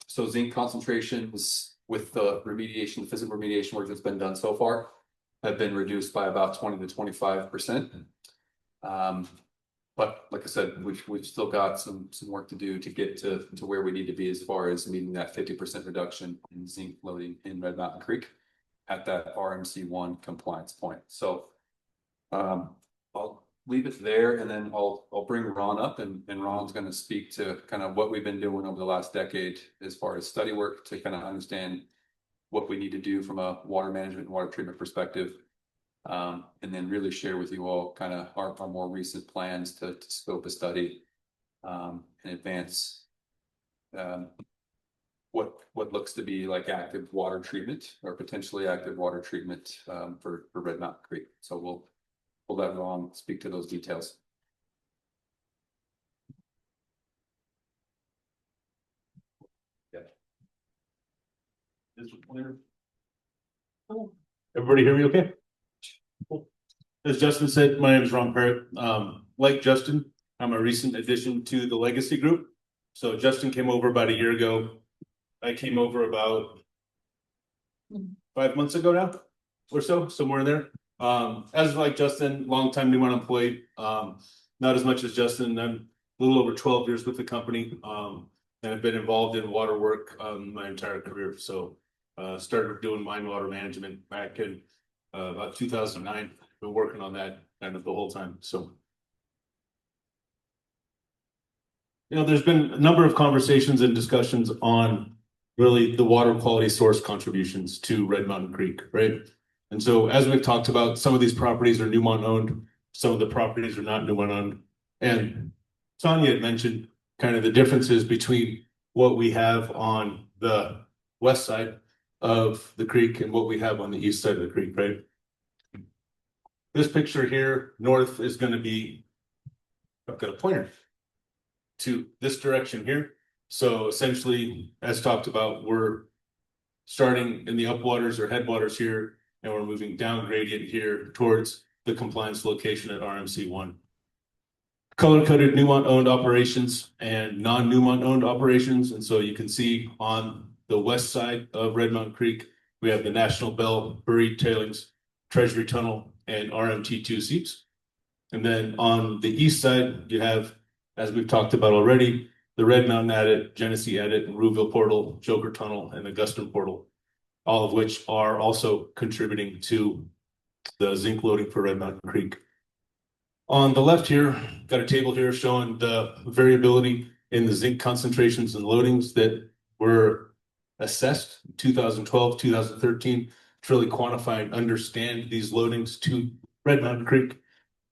So zinc concentrations with the physical remediation work that's been done so far have been reduced by about 20 to 25%. But like I said, we've still got some work to do to get to where we need to be as far as meeting that 50% reduction in zinc loading in Red Mountain Creek at that RMC1 compliance point. So I'll leave it there, and then I'll bring Ron up, and Ron's going to speak to kind of what we've been doing over the last decade as far as study work to kind of understand what we need to do from a water management and water treatment perspective. And then really share with you all kind of our more recent plans to scope a study and advance what looks to be like active water treatment or potentially active water treatment for Red Mountain Creek. So we'll let Ron speak to those details. Yeah. This was clear. Everybody hear me okay? Cool. As Justin said, my name is Ron Parrott. Like Justin, I'm a recent addition to the Legacy Group. So Justin came over about a year ago. I came over about 5 months ago now, or so, somewhere in there. As like Justin, longtime Newmont employee, not as much as Justin. I'm a little over 12 years with the company, and I've been involved in water work my entire career. So started doing mine water management back in about 2009. Been working on that kind of the whole time. So, you know, there's been a number of conversations and discussions on really the water quality source contributions to Red Mountain Creek, right? And so as we've talked about, some of these properties are Newmont owned, some of the properties are not Newmont owned. And Tanya had mentioned kind of the differences between what we have on the west side of the creek and what we have on the east side of the creek, right? This picture here, north, is going to be, I've got a pointer to this direction here. So essentially, as talked about, we're starting in the upwaters or headwaters here, and we're moving down gradient here towards the compliance location at RMC1. Color-coded Newmont-owned operations and non-Newmont owned operations. And so you can see on the west side of Red Mountain Creek, we have the National Bell Buried Tailings, Treasury Tunnel, and RMT2 seeps. And then on the east side, you have, as we've talked about already, the Red Mountain Adit, Genesee Adit, Rouville Portal, Joker Tunnel, and Augustine Portal, all of which are also contributing to the zinc loading for Red Mountain Creek. On the left here, got a table here showing the variability in the zinc concentrations and loadings that were assessed in 2012, 2013 to really quantify and understand these loadings to Red Mountain Creek.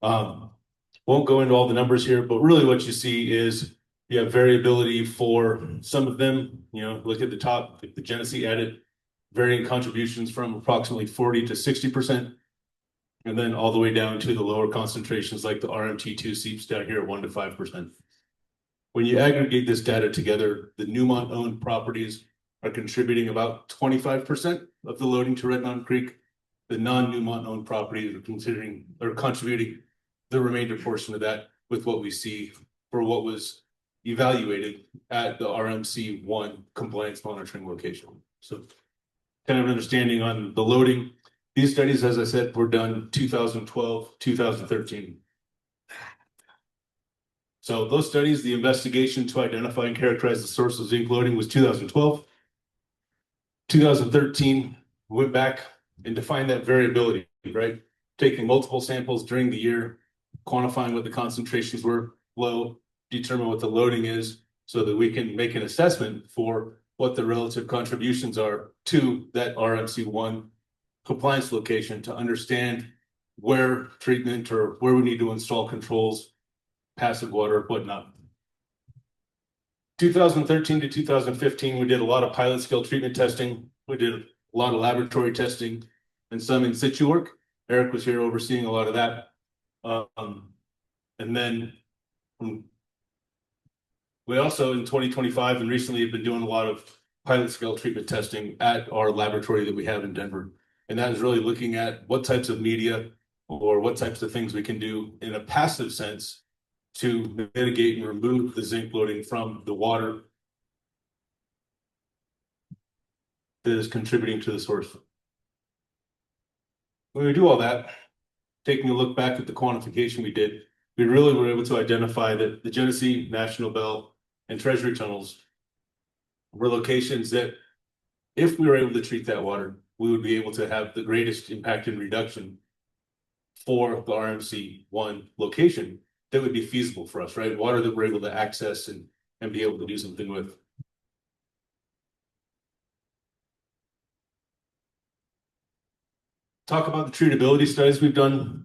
Won't go into all the numbers here, but really what you see is you have variability for some of them. You know, look at the top, like the Genesee Adit, varying contributions from approximately 40 to 60%. And then all the way down to the lower concentrations like the RMT2 seeps down here at 1 to 5%. When you aggregate this data together, the Newmont owned properties are contributing about 25% of the loading to Red Mountain Creek. The non-Newmont owned properties are contributing the remainder portion of that with what we see for what was evaluated at the RMC1 compliance monitoring location. So kind of an understanding on the loading. These studies, as I said, were done 2012, 2013. So those studies, the investigation to identify and characterize the source of zinc loading was 2012. 2013, went back and defined that variability, right? Taking multiple samples during the year, quantifying what the concentrations were, low, determine what the loading is so that we can make an assessment for what the relative contributions are to that RMC one compliance location to understand where treatment or where we need to install controls, passive water, whatnot. 2013 to 2015, we did a lot of pilot scale treatment testing. We did a lot of laboratory testing and some in situ work. Eric was here overseeing a lot of that. And then we also in 2025 and recently have been doing a lot of pilot scale treatment testing at our laboratory that we have in Denver. And that is really looking at what types of media or what types of things we can do in a passive sense to mitigate and remove the zinc loading from the water that is contributing to the source. When we do all that, taking a look back at the quantification we did, we really were able to identify that the Genesee, National Bell, and Treasury tunnels were locations that if we were able to treat that water, we would be able to have the greatest impact and reduction for the RMC one location that would be feasible for us, right? Water that we're able to access and be able to do something with. Talk about the treatability studies we've done.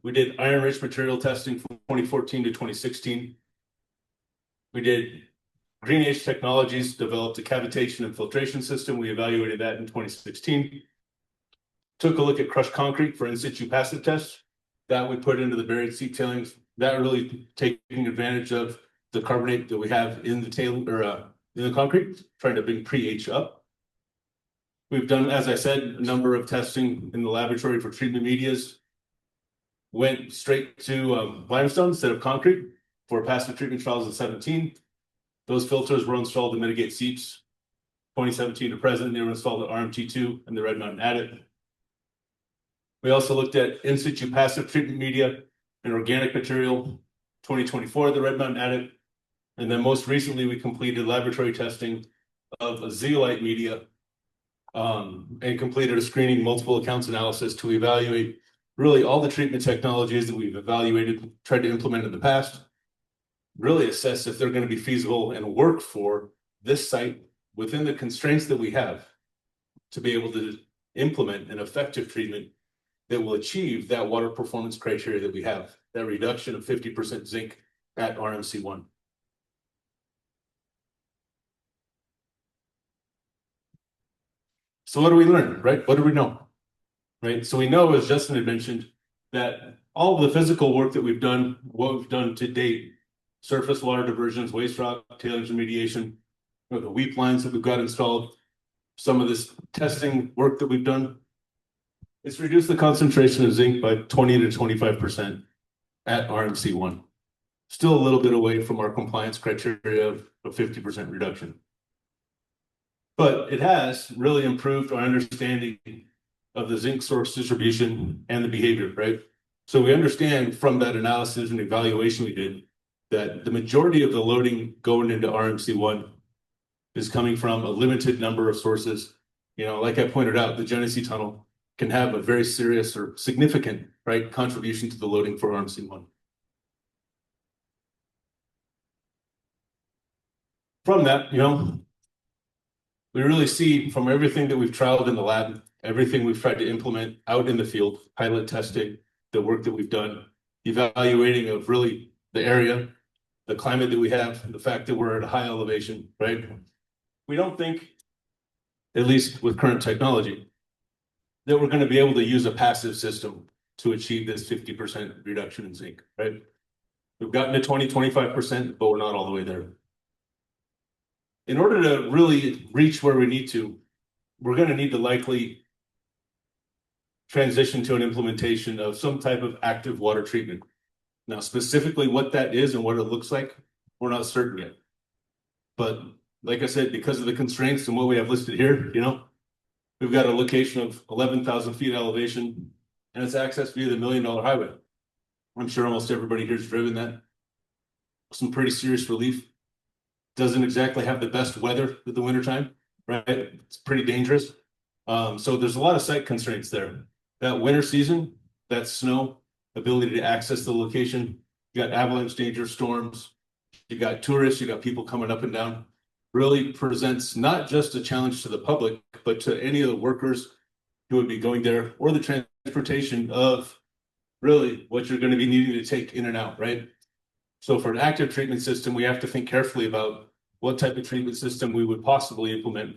We did iron-rich material testing from 2014 to 2016. We did Green Age Technologies, developed a cavitation and filtration system. We evaluated that in 2016. Took a look at crushed concrete for in situ passive tests. That we put into the buried seep tailings. That really taking advantage of the carbonate that we have in the tailing or in the concrete, trying to bring pH up. We've done, as I said, a number of testing in the laboratory for treatment medias. Went straight to limestone instead of concrete for passive treatment trials in 2017. Those filters were installed to mitigate seeps. 2017 to present, they were installed at RMT2 and the Red Mountain adit. We also looked at in situ passive treatment media and organic material, 2024, the Red Mountain adit. And then most recently, we completed laboratory testing of a zeolite media and completed a screening multiple accounts analysis to evaluate really all the treatment technologies that we've evaluated, tried to implement in the past, really assess if they're going to be feasible and work for this site within the constraints that we have to be able to implement an effective treatment that will achieve that water performance criteria that we have, that reduction of 50% zinc at RMC1. So what do we learn, right? What do we know, right? So we know, as Justin had mentioned, that all of the physical work that we've done, what we've done to date, surface water diversions, waste rock, tailings remediation, the weep lines that we've got installed, some of this testing work that we've done, it's reduced the concentration of zinc by 20 to 25% at RMC1. Still a little bit away from our compliance criteria of 50% reduction. But it has really improved our understanding of the zinc source distribution and the behavior, right? So we understand from that analysis and evaluation we did that the majority of the loading going into RMC1 is coming from a limited number of sources. You know, like I pointed out, the Genesee tunnel can have a very serious or significant, right, contribution to the loading for RMC1. From that, you know, we really see from everything that we've trialed in the lab, everything we've tried to implement out in the field, pilot testing, the work that we've done, evaluating of really the area, the climate that we have, the fact that we're at a high elevation, right? We don't think, at least with current technology, that we're going to be able to use a passive system to achieve this 50% reduction in zinc, right? We've gotten to 20-25%, but we're not all the way there. In order to really reach where we need to, we're going to need to likely transition to an implementation of some type of active water treatment. Now, specifically what that is and what it looks like, we're not certain yet. But like I said, because of the constraints and what we have listed here, you know, we've got a location of 11,000 feet elevation and it's accessed via the $1 Million Highway. I'm sure almost everybody here's driven that. Some pretty serious relief. Doesn't exactly have the best weather at the wintertime, right? It's pretty dangerous. So there's a lot of site constraints there. That winter season, that snow, ability to access the location, you got avalanche danger, storms, you got tourists, you got people coming up and down. really presents not just a challenge to the public, but to any of the workers who would be going there, or the transportation of really what you're going to be needing to take in and out, right? So for an active treatment system, we have to think carefully about what type of treatment system we would possibly implement,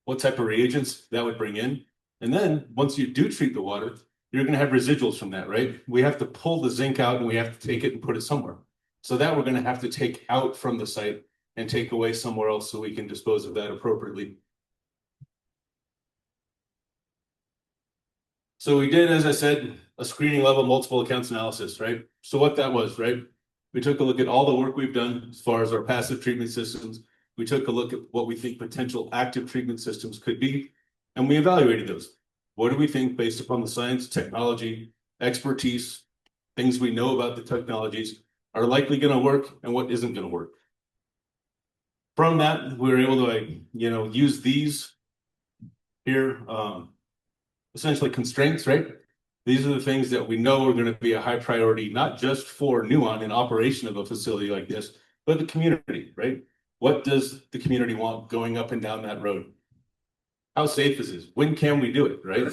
what type of reagents that would bring in. And then once you do treat the water, you're going to have residuals from that, right? We have to pull the zinc out and we have to take it and put it somewhere. So that we're going to have to take out from the site and take away somewhere else so we can dispose of that appropriately. So we did, as I said, a screening level multiple accounts analysis, right? So what that was, right? We took a look at all the work we've done as far as our passive treatment systems. We took a look at what we think potential active treatment systems could be, and we evaluated those. What do we think based upon the science, technology, expertise, things we know about the technologies are likely going to work and what isn't going to work? From that, we were able to, use these here, essentially constraints, right? These are the things that we know are going to be a high priority, not just for Nuon in operation of a facility like this, but the community, right? What does the community want going up and down that road? How safe is this? When can we do it, right?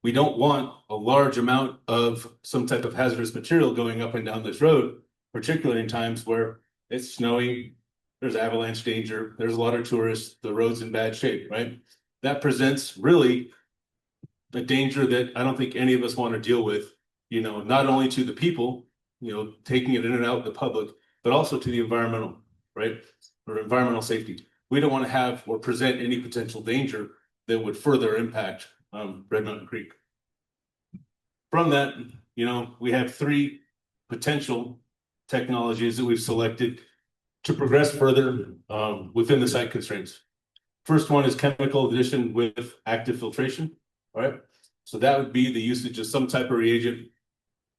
We don't want a large amount of some type of hazardous material going up and down this road, particularly in times where it's snowy, there's avalanche danger, there's a lot of tourists, the road's in bad shape, right? That presents really a danger that I don't think any of us want to deal with, not only to the people, taking it in and out in the public, but also to the environmental, right? Or environmental safety. We don't want to have or present any potential danger that would further impact Red Mountain Creek. From that, we have 3 potential technologies that we've selected to progress further within the site constraints. First one is chemical addition with active filtration. All right, so that would be the usage of some type of reagent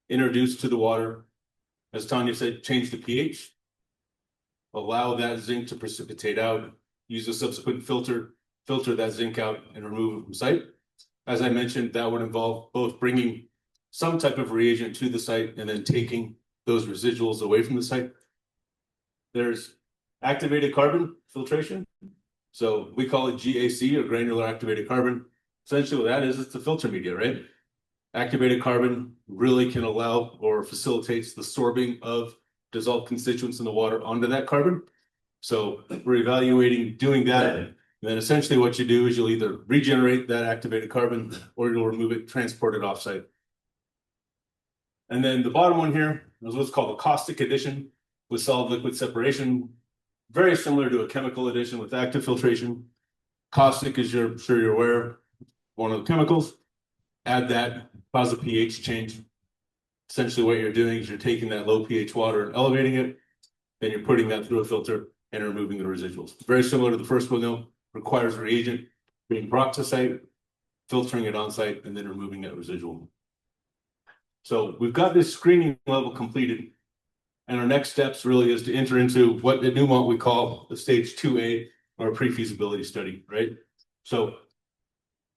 introduced to the water. As Tanya said, change the pH, allow that zinc to precipitate out, use a subsequent filter that zinc out and remove it from site. As I mentioned, that would involve both bringing some type of reagent to the site and then taking those residuals away from the site. There's activated carbon filtration. So we call it GAC, or granular activated carbon. Essentially what that is, it's the filter media, right? Activated carbon really can allow or facilitates the sorbing of dissolved constituents in the water onto that carbon. So we're evaluating doing that. And then essentially what you do is you'll either regenerate that activated carbon or you'll remove it, transport it offsite. And then the bottom one here is what's called a caustic addition with solid liquid separation. Very similar to a chemical addition with active filtration. Caustic, as you're sure you're aware, one of the chemicals. Add that, cause a pH change. Essentially what you're doing is you're taking that low pH water and elevating it, then you're putting that through a filter and removing the residuals. Very similar to the first one though, requires reagent being brought to site, filtering it on site, and then removing that residual. So we've got this screening level completed. And our next steps really is to enter into what at Newmont we call the stage 2A, or pre-feasibility study, right? So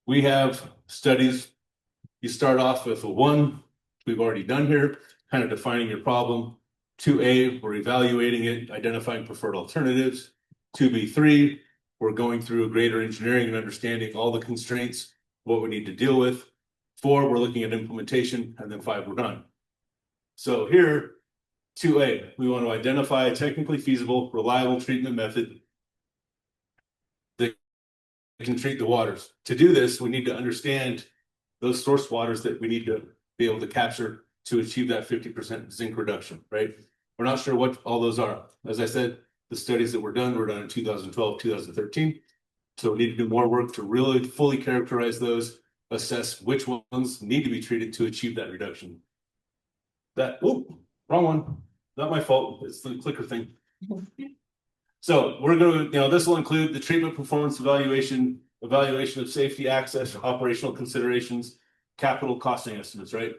we have studies. You start off with a 1, we've already done here, kind of defining your problem. 2A, we're evaluating it, identifying preferred alternatives. 2B3, we're going through a greater engineering and understanding all the constraints, what we need to deal with. 4, we're looking at implementation, and then 5, we're done. So here, 2A, we want to identify a technically feasible, reliable treatment method that can treat the waters. To do this, we need to understand those source waters that we need to be able to capture to achieve that 50% zinc reduction, right? We're not sure what all those are. As I said, the studies that were done in 2012, 2013. So we need to do more work to really fully characterize those, assess which ones need to be treated to achieve that reduction. Wrong one. Not my fault. It's the clicker thing. So we're going to, this will include the treatment performance evaluation of safety, access, operational considerations, capital costing estimates, right?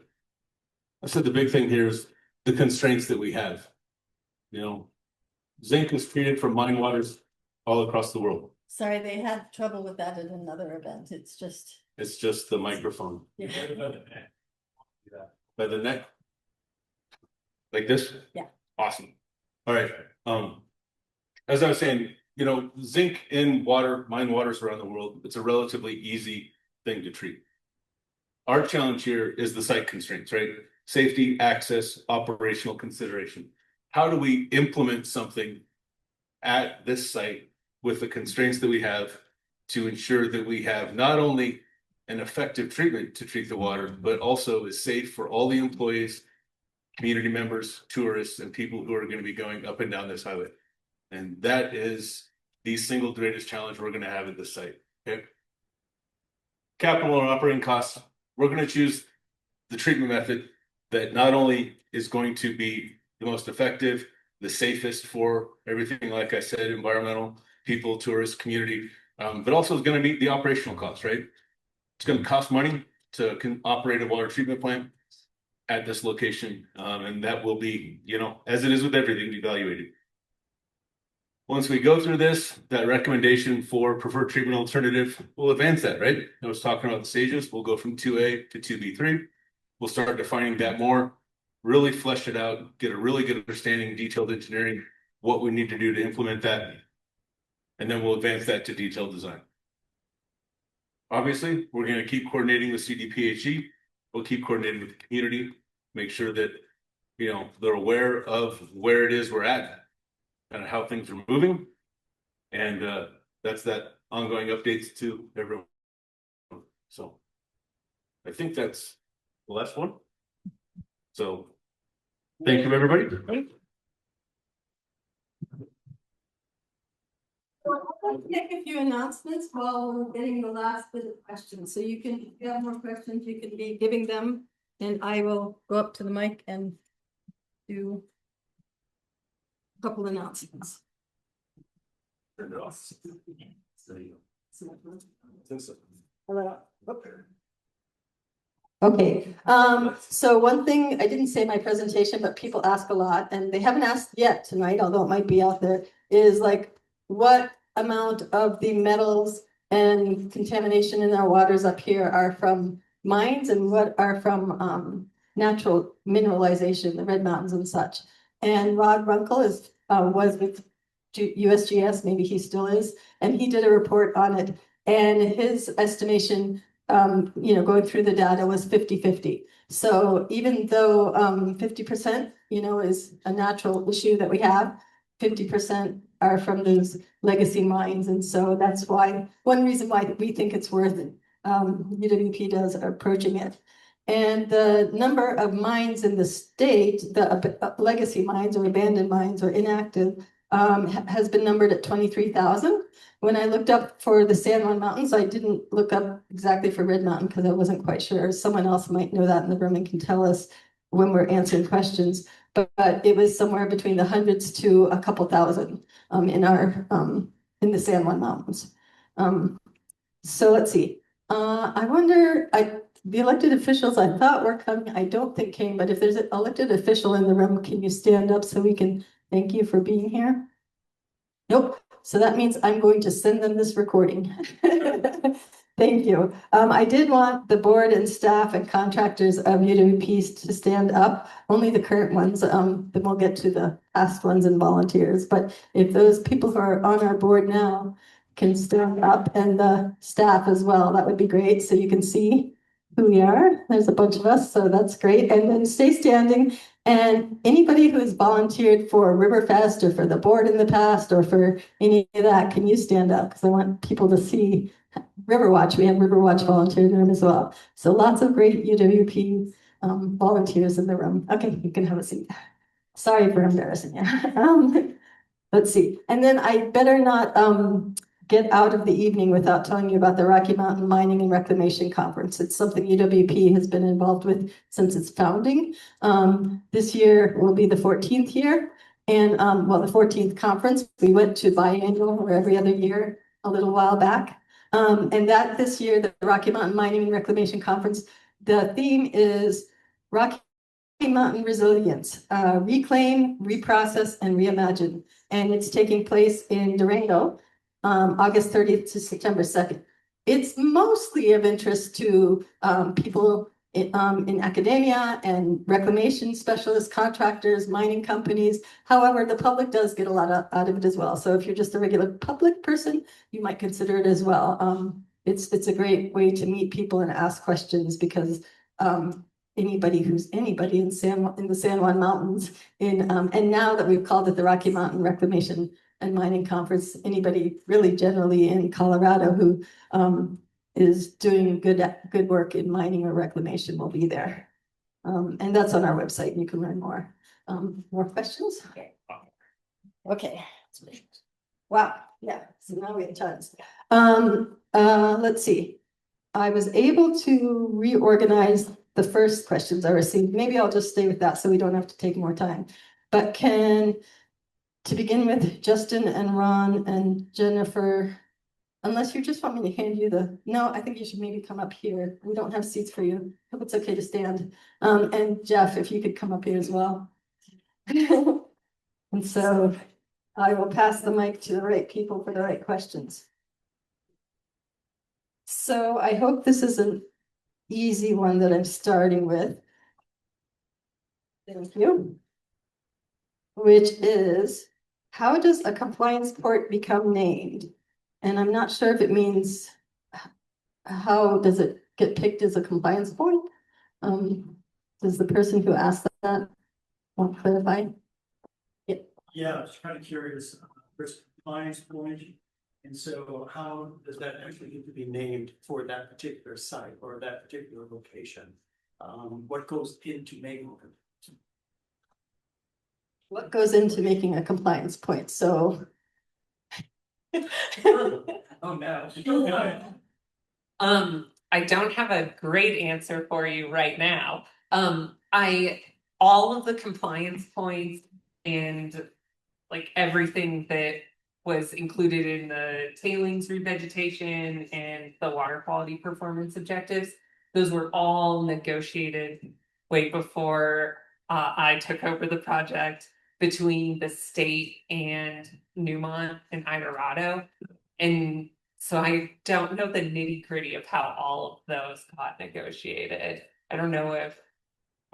I said the big thing here is the constraints that we have. Zinc is treated from mine waters all across the world. Sorry, they had trouble with that at another event. It's just the microphone. Yeah. By the neck. Like this? Yeah. Awesome. All right. As I was saying, you know, zinc in water, mine waters around the world, it's a relatively easy thing to treat. Our challenge here is the site constraints, right? Safety, access, operational consideration. How do we implement something at this site with the constraints that we have to ensure that we have not only an effective treatment to treat the water, but also is safe for all the employees, community members, tourists, and people who are going to be going up and down this highway. And that is the single greatest challenge we're going to have at this site. Okay. Capital and operating costs, we're going to choose the treatment method that not only is going to be the most effective, the safest for everything, like I said, environmental, people, tourists, community, but also is going to meet the operational costs, right? It's going to cost money to operate a water treatment plant at this location, and that will be, you know, as it is with everything, evaluated. Once we go through this, that recommendation for preferred treatment alternative, we'll advance that, right? I was talking about the stages. We'll go from 2A to 2B3. We'll start defining that more, really flesh it out, get a really good understanding, detailed engineering, what we need to do to implement that. And then we'll advance that to detailed design. Obviously, we're going to keep coordinating with CDPHE. We'll keep coordinating with the community, make sure that, you know, they're aware of where it is we're at and how things are moving. And that's that ongoing updates to everyone. So I think that's the last one. So thank you, everybody. I'd like to make a few announcements while we're getting the last bit of questions. So you can, if you have more questions, you can be giving them, and I will go up to the mic and do a couple announcements. Turn it off. Okay, so one thing, I didn't say in my presentation, but people ask a lot, and they haven't asked yet tonight, although it might be out there, is like, what amount of the metals and contamination in our waters up here are from mines and what are from natural mineralization, the Red Mountains and such. And Rod Runkle was with USGS, maybe he still is, and he did a report on it. And his estimation, you know, going through the data was 50-50. So even though 50%, you know, is a natural issue that we have, 50% are from those legacy mines. And so that's why, one reason why we think it's worth it. UWP does are approaching it. And the number of mines in the state, the legacy mines or abandoned mines or inactive, has been numbered at 23,000. When I looked up for the San Juan Mountains, I didn't look up exactly for Red Mountain because I wasn't quite sure. Someone else might know that in the room and can tell us when we're answering questions. But it was somewhere between the hundreds to a couple thousand in our in the San Juan Mountains. So let's see. I wonder, the elected officials I thought were coming, I don't think came, but if there's an elected official in the room, can you stand up so we can thank you for being here? Nope. So that means I'm going to send them this recording. Thank you. I did want the board and staff and contractors of UWP to stand up, only the current ones, then we'll get to the past ones and volunteers. But if those people who are on our board now can stand up, and the staff as well, that would be great. So you can see who we are. There's a bunch of us, so that's great. And then stay standing. And anybody who has volunteered for Riverfest or for the board in the past or for any of that, can you stand up? Because I want people to see Riverwatch. We have Riverwatch volunteer in the room as well. So lots of great UWP volunteers in the room. Okay, you can have a seat. Sorry for embarrassing you. Let's see. And then I better not get out of the evening without telling you about the Rocky Mountain Mining and Reclamation Conference. It's something UWP has been involved with since its founding. This year will be the 14th year. And well, the 14th conference. We went to biannual or every other year a little while back. And that this year, the Rocky Mountain Mining and Reclamation Conference, the theme is Rocky Mountain Resilience, Reclaim, Reprocess, and Reimagine. And it's taking place in Durango, August 30th to September 2nd. It's mostly of interest to people in academia and reclamation specialists, contractors, mining companies. However, the public does get a lot out of it as well. So if you're just a regular public person, you might consider it as well. It's a great way to meet people and ask questions because anybody in the San Juan Mountains and now that we've called it the Rocky Mountain Reclamation and Mining Conference, anybody really generally in Colorado who is doing good work in mining or reclamation will be there. And that's on our website, and you can learn more. More questions? Okay. Wow, yeah, so now we have tons. Let's see. I was able to reorganize the first questions I received. Maybe I'll just stay with that so we don't have to take more time. But to begin with, Justin and Ron and Jennifer, unless you just want me to hand you no, I think you should maybe come up here. We don't have seats for you. Hope it's okay to stand. And Jeff, if you could come up here as well. And so I will pass the mic to the right people for the right questions. So I hope this is an easy one that I'm starting with. Thank you. Which is, how does a compliance port become named? And I'm not sure if it means, how does it get picked as a compliance point? Does the person who asked that want to clarify? Yeah, I was kind of curious, first compliance point. And so how does that actually need to be named for that particular site or that particular location? What goes into making it? What goes into making a compliance point? So. Oh, no. I don't have a great answer for you right now. All of the compliance points and like everything that was included in the tailings revegetation and the water quality performance objectives, those were all negotiated way before I took over the project between the state and Newmont and Idorado. And so I don't know the nitty gritty of how all of those got negotiated. I don't know if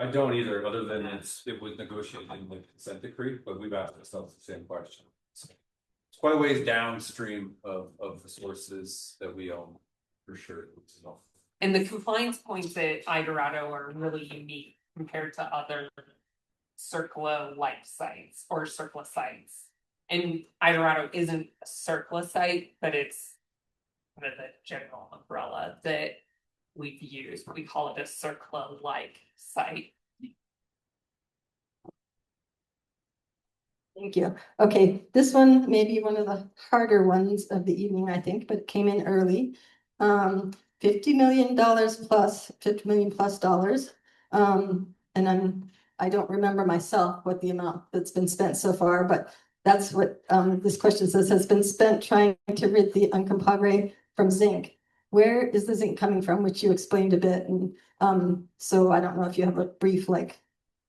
I don't either, other than it was negotiated in the consent decree, but we've asked ourselves the same question. It's quite a ways downstream of the sources that we own, for sure. and the compliance points at Idorado are really unique compared to other CERCLA-like sites or CERCLA sites. And Idorado isn't a CERCLA site, but it's kind of the general umbrella that we've used. We call it a CERCLA-like site. Thank you. Okay, this one may be one of the harder ones of the evening, I think, but it came in early. $50 million plus, $50 million plus dollars. And I don't remember myself what the amount that's been spent so far, but that's what this question says, has been spent trying to rid the Uncompahgre from zinc. Where is the zinc coming from, which you explained a bit? And so I don't know if you have a brief, like,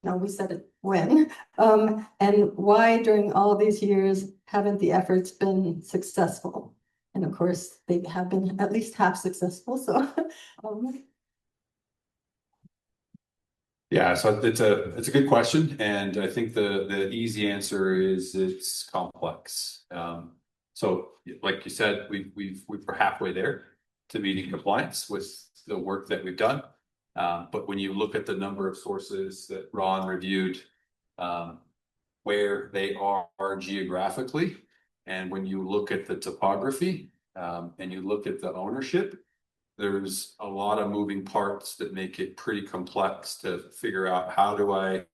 no, we said it when, and why during all these years haven't the efforts been successful? And of course, they have been at least half successful, so. Yeah, so it's a good question, and I think the easy answer is it's complex. So like you said, we're halfway there to meeting compliance with the work that we've done. But when you look at the number of sources that Ron reviewed, where they are geographically, and when you look at the topography, and you look at the ownership, there's a lot of moving parts that make it pretty complex to figure out how do I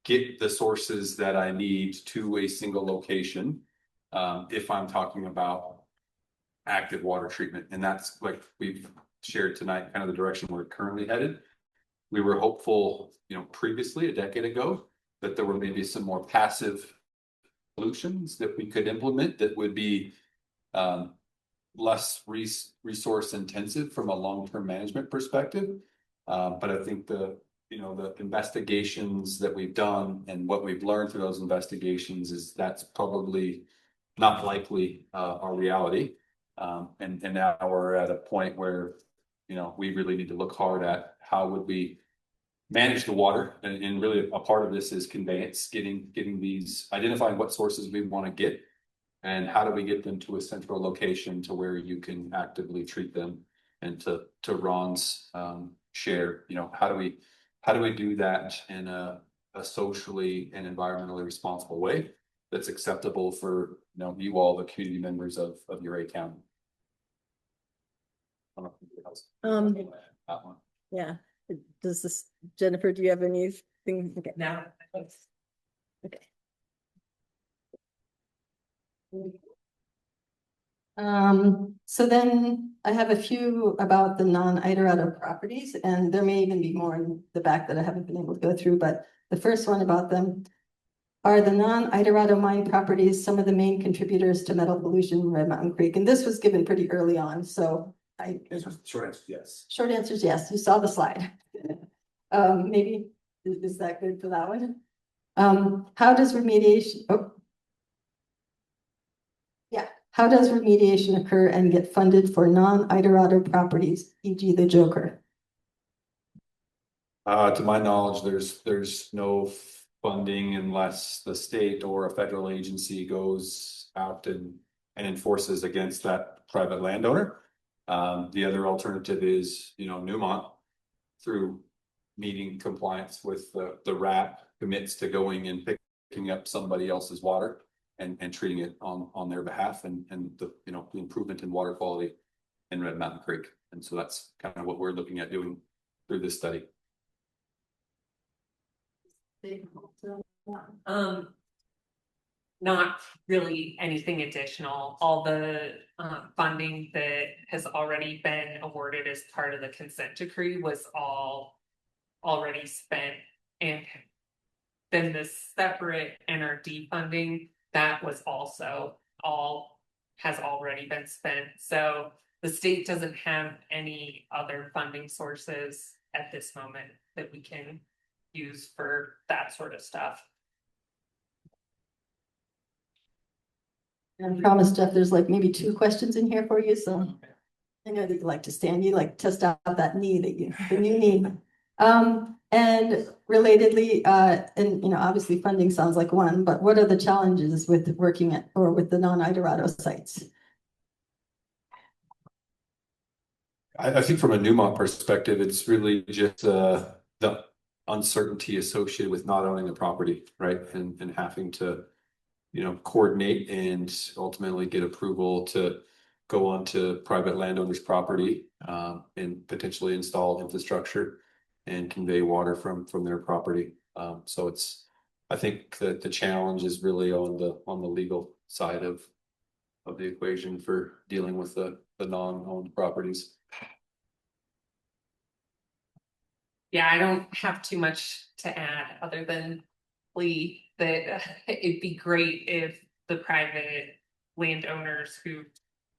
get the sources that I need to a single location, if I'm talking about active water treatment. And that's, like we've shared tonight, kind of the direction we're currently headed. We were hopeful, previously, a decade ago, that there were maybe some more passive solutions that we could implement that would be less resource intensive from a long-term management perspective. But I think the investigations that we've done and what we've learned through those investigations is that's probably not likely our reality. And now we're at a point where you know, we really need to look hard at how would we manage the water, and really a part of this is conveyance, getting these, identifying what sources we want to get. And how do we get them to a central location to where you can actively treat them? And to Ron's share, you know, how do we do that in a socially and environmentally responsible way that's acceptable for, you know, you all, the community members of Ouray County? I don't know if anybody else- that one. Yeah, does this, Jennifer, do you have anything? Okay. Now. Okay. So then I have a few about the non-Idorado properties, and there may even be more in the back that I haven't been able to go through, but the first one about them. Are the non-Idorado mine properties some of the main contributors to metal pollution in Red Mountain Creek? And this was given pretty early on, so Short answer, yes. short answer is yes, you saw the slide. Maybe, is that good for that one? How does remediation, how does remediation occur and get funded for non-Idorado properties, e.g. the Joker? To my knowledge, there's no funding unless the state or a federal agency goes out and enforces against that private landowner. The other alternative is, you know, Newmont, through meeting compliance with the RAP, commits to going and picking up somebody else's water and treating it on their behalf, and the, you know, the improvement in water quality in Red Mountain Creek. And so that's kind of what we're looking at doing through this study. Not really anything additional. All the funding that has already been awarded as part of the consent decree was all already spent. And then the separate NRD funding, that was also has already been spent. So the state doesn't have any other funding sources at this moment that we can use for that sort of stuff. And I promise, Jeff, there's like maybe 2 questions in here for you, so I know that you like to stand, you like to test out that knee the new knee. And relatedly, and you know, obviously funding sounds like one, but what are the challenges with working at or with the non-Idorado sites? I think from a Newmont perspective, it's really just the uncertainty associated with not owning the property, right? And having to, you know, coordinate and ultimately get approval to go onto private landowners' property and potentially install infrastructure and convey water from their property. So it's, I think that the challenge is really on the legal side of the equation for dealing with the non-owned properties. Yeah, I don't have too much to add other than plea that it'd be great if the private landowners who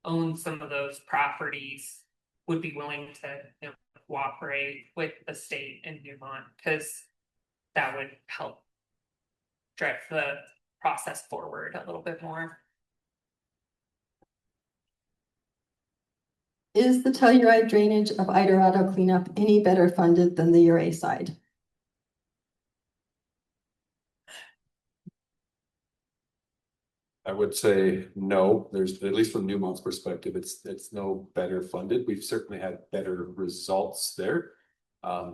own some of those properties would be willing to, you know, cooperate with the state and Newmont, because that would help drive the process forward a little bit more. Is the Telluride drainage of Idorado cleanup any better funded than the Ouray side? I would say no. There's, at least from Newmont's perspective, it's no better funded. We've certainly had better results there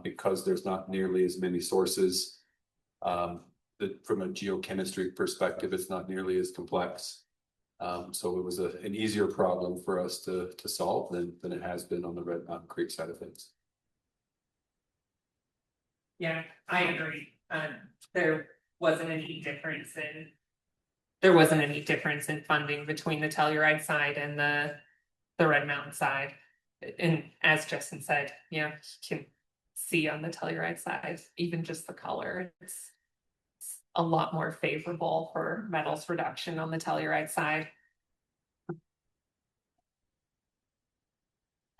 because there's not nearly as many sources. From a geochemistry perspective, it's not nearly as complex. So it was an easier problem for us to solve than it has been on the Red Mountain Creek side of things. Yeah, I agree. There wasn't any difference in funding between the Telluride side and the Red Mountain side. And as Justin said, you know, you can see on the Telluride side, even just the color, it's a lot more favorable for metals reduction on the Telluride side.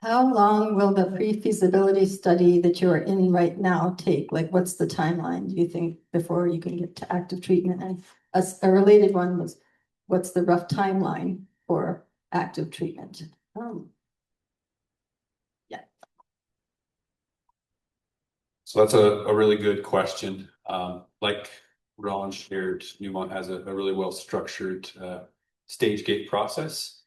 How long will the pre-feasibility study that you're in right now take? Like, what's the timeline, do you think, before you can get to active treatment? And a related one was, what's the rough timeline for active treatment? Yeah. So that's a really good question. Like Ron shared, Newmont has a really well structured stage gate process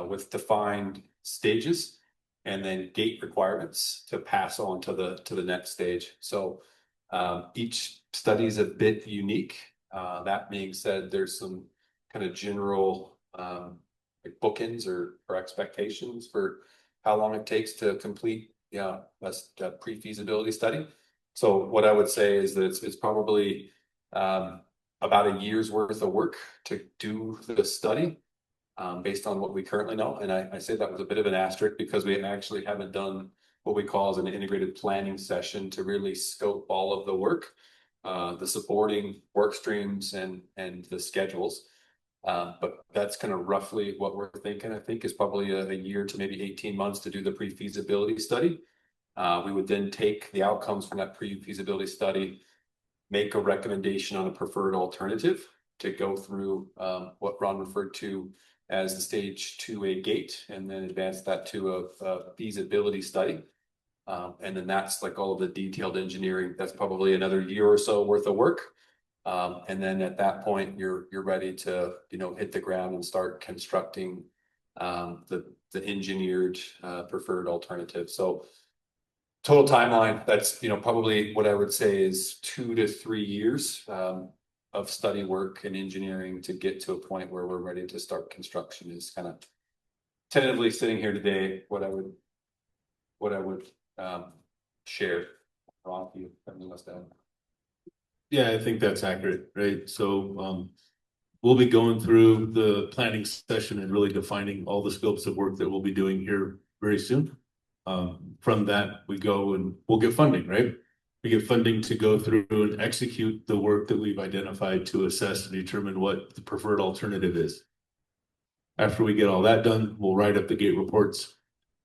with defined stages and then gate requirements to pass on to the next stage. So each study is a bit unique. That being said, there's some kind of general like bookends or expectations for how long it takes to complete a pre-feasibility study. So what I would say is that it's probably about a year's worth of work to do the study based on what we currently know. And I say that with a bit of an asterisk because we actually haven't done what we call as an integrated planning session to really scope all of the work, the supporting work streams and the schedules. But that's kind of roughly what we're thinking. I think is probably a year to maybe 18 months to do the pre-feasibility study. We would then take the outcomes from that pre-feasibility study, make a recommendation on a preferred alternative to go through what Ron referred to as the stage 2A gate, and then advance that to a feasibility study. And then that's like all of the detailed engineering. That's probably another year or so worth of work. And then at that point, you're ready to hit the ground and start constructing the engineered preferred alternative. So total timeline, that's probably what I would say is 2 to 3 years of study work and engineering to get to a point where we're ready to start construction. Is kind of tentatively sitting here today what I would share. Ron, if you have anything else to add. Yeah, I think that's accurate, right? So we'll be going through the planning session and really defining all the scopes of work that we'll be doing here very soon. From that, we go and we'll get funding, right? We get funding to go through and execute the work that we've identified to assess and determine what the preferred alternative is. After we get all that done, we'll write up the gate reports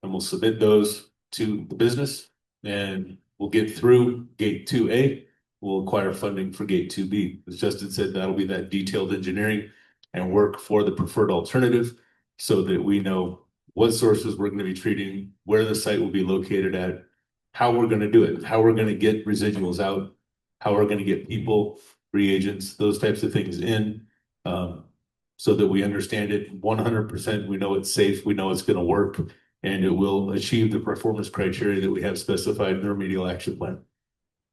and we'll submit those to the business, and we'll get through gate 2A. We'll acquire funding for gate 2B. As Justin said, that'll be that detailed engineering and work for the preferred alternative so that we know what sources we're going to be treating, where the site will be located at, how we're going to do it, how we're going to get residuals out, how we're going to get people, reagents, those types of things in, so that we understand it 100%. We know it's safe, we know it's going to work, and it will achieve the performance criteria that we have specified in the remedial action plan.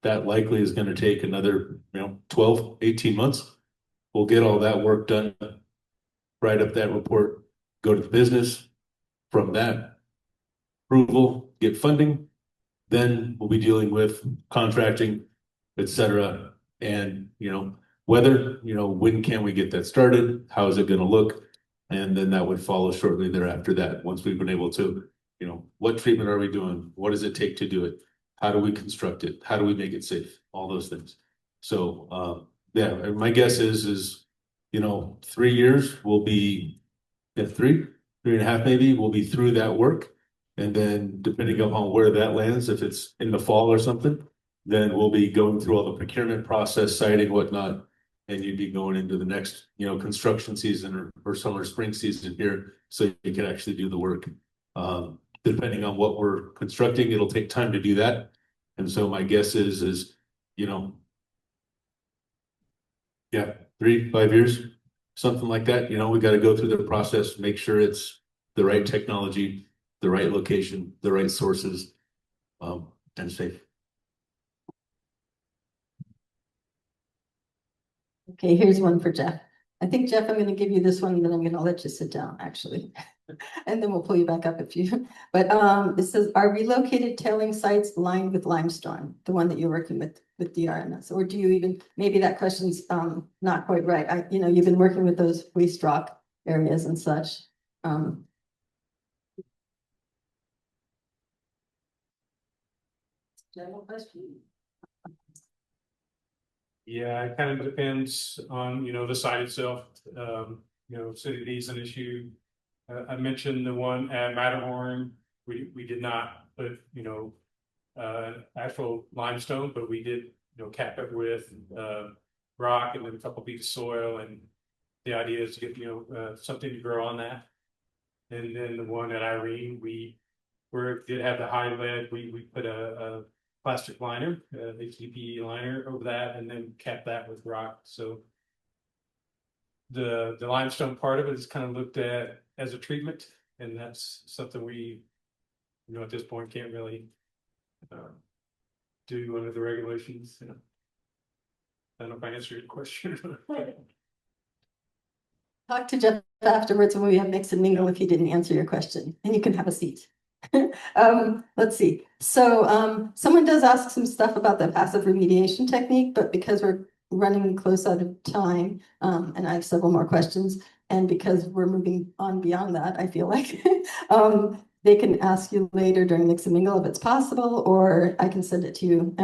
That likely is going to take another 12, 18 months. We'll get all that work done, write up that report, go to the business. From that approval, get funding, then we'll be dealing with contracting, etc. And whether when can we get that started, how is it going to look, and then that would follow shortly thereafter. That once we've been able to what treatment are we doing, what does it take to do it, how do we construct it, how do we make it safe, all those things. So yeah, my guess is 3 years will be at 3.5 maybe, we'll be through that work. And then depending upon where that lands, if it's in the fall or something, then we'll be going through all the procurement process, siting, whatnot. And you'd be going into the next, construction season or summer, spring season here. So you can actually do the work. Depending on what we're constructing, it'll take time to do that. And so my guess is 3-5 years, something like that. We got to go through the process, make sure it's the right technology, the right location, the right sources, and safe. Okay, here's one for Jeff. I think, Jeff, I'm going to give you this one, and then I'm going to let you sit down, actually. And then we'll pull you back up if you, but it says, are relocated tailing sites lined with limestone, the one that you're working with DRMS? Or do you even, maybe that question's not quite right. You've been working with those waste rock areas and such. General question. Yeah, it kind of depends on, the site itself. Acidity is an issue. I mentioned the one at Matterhorn. We did not put, actual limestone, but we did, cap it with rock and then a couple feet of soil. And the idea is to get, something to grow on that. And then the one at Irene, we did have the high lead. We put a plastic liner, HDPE liner over that, and then cap that with rock, so. The limestone part of it is kind of looked at as a treatment, and that's something we, at this point can't really. Do under the regulations, I don't know if I answered your question. Talk to Jeff afterwards when we have mix and mingle if he didn't answer your question, and you can have a seat. Let's see. So someone does ask some stuff about the passive remediation technique, but because we're running close out of time, and I have several more questions, and because we're moving on beyond that, I feel like they can ask you later during mix and mingle if it's possible, or I can send it to you,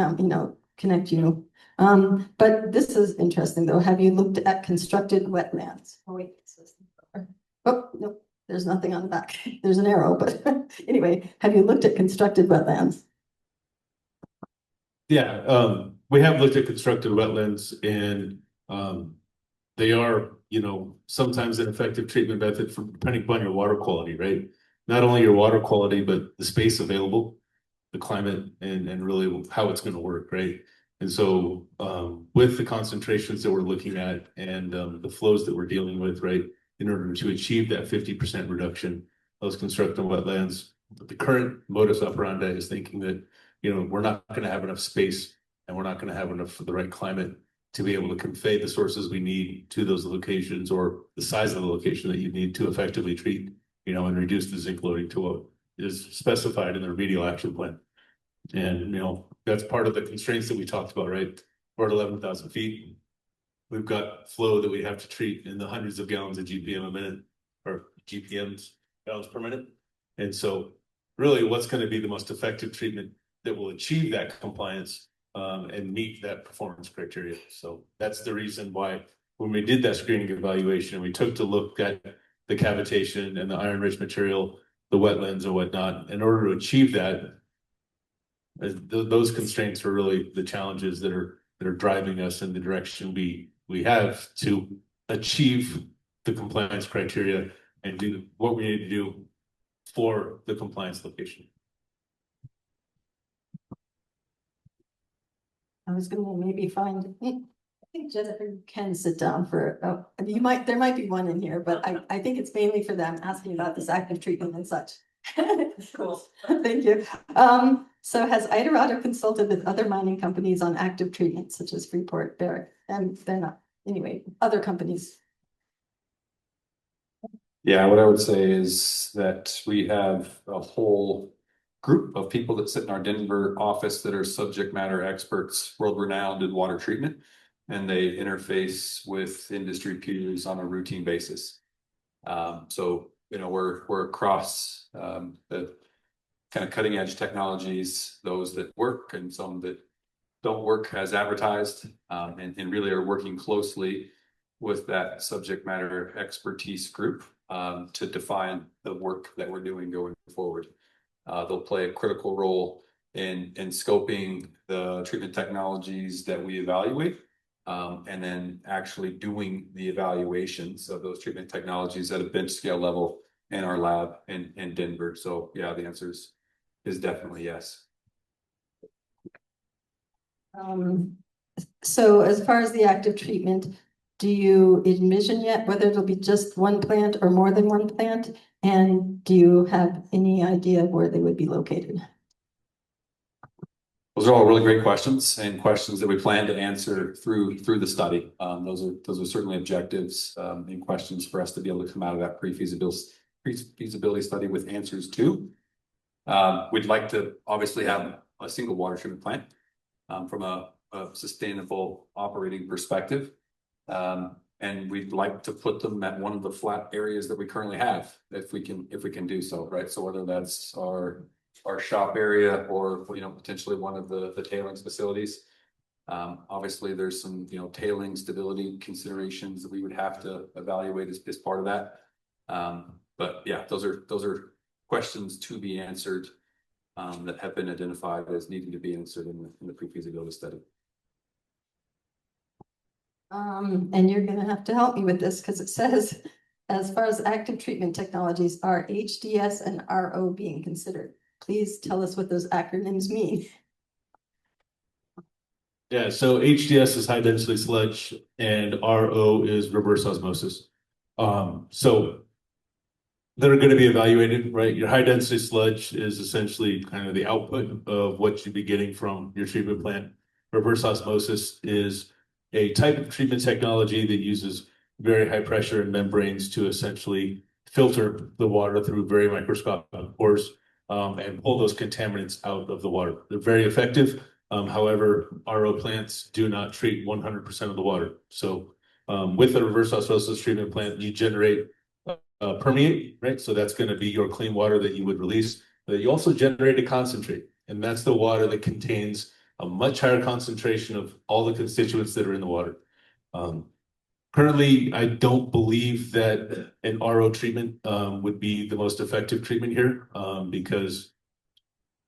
connect you. But this is interesting though. Have you looked at constructed wetlands? Oh wait, oh, no, there's nothing on the back. There's an arrow, but anyway, have you looked at constructed wetlands? Yeah, we have looked at constructed wetlands and they are, sometimes an effective treatment method for depending upon your water quality, right? Not only your water quality, but the space available, the climate, and really how it's going to work, right? And so with the concentrations that we're looking at and the flows that we're dealing with, right, in order to achieve that 50% reduction, those constructed wetlands, the current modus operandi is thinking that, we're not going to have enough space and we're not going to have enough for the right climate to be able to convey the sources we need to those locations or the size of the location that you need to effectively treat, and reduce the zinc loading to what is specified in the remedial action plan. And, that's part of the constraints that we talked about, right? We're at 11,000 feet. We've got flow that we have to treat in the hundreds of gallons of GPM a minute or GPMs, gallons per minute. And so really what's going to be the most effective treatment that will achieve that compliance and meet that performance criteria. So that's the reason why when we did that screening evaluation, we took to look at the cavitation and the iron-rich material, the wetlands and whatnot. In order to achieve that, those constraints were really the challenges that are driving us in the direction we have to achieve the compliance criteria and do what we need to do for the compliance location. I was gonna maybe find, I think Jennifer can sit down for, there might be one in here, but I think it's mainly for them asking about this active treatment and such. Cool, thank you. So has Idorado consulted with other mining companies on active treatment such as Freeport, Barrick, and they're not, anyway, other companies? Yeah, what I would say is that we have a whole group of people that sit in our Denver office that are subject matter experts, world renowned in water treatment, and they interface with industry peers on a routine basis. So we're across the kind of cutting edge technologies, those that work and some that don't work as advertised, and really are working closely with that subject matter expertise group to define the work that we're doing going forward. They'll play a critical role in scoping the treatment technologies that we evaluate, and then actually doing the evaluations of those treatment technologies at a bench scale level in our lab in Denver. So yeah, the answer is definitely yes. So as far as the active treatment, do you envision yet whether it'll be just one plant or more than one plant? And do you have any idea of where they would be located? Those are all really great questions and questions that we plan to answer through the study. Those are certainly objectives and questions for us to be able to come out of that pre-feasibility study with answers to. We'd like to obviously have a single water treatment plant from a sustainable operating perspective. And we'd like to put them at one of the flat areas that we currently have, if we can do so, right? So whether that's our shop area or potentially one of the tailings facilities. Obviously there's some tailing stability considerations that we would have to evaluate as part of that. But yeah, those are questions to be answered that have been identified as needing to be answered in the pre-feasibility study. And you're going to have to help me with this because it says, as far as active treatment technologies, are HDS and RO being considered? Please tell us what those acronyms mean. Yeah, so HDS is high density sludge and RO is reverse osmosis. So they're going to be evaluated, right? Your high density sludge is essentially kind of the output of what you'd be getting from your treatment plant. Reverse osmosis is a type of treatment technology that uses very high pressure and membranes to essentially filter the water through very microscopic pores and pull those contaminants out of the water. They're very effective. However, RO plants do not treat 100% of the water. So with a reverse osmosis treatment plant, you generate permeate, right? So that's going to be your clean water that you would release. But you also generate a concentrate, and that's the water that contains a much higher concentration of all the constituents that are in the water. Currently, I don't believe that an RO treatment would be the most effective treatment here because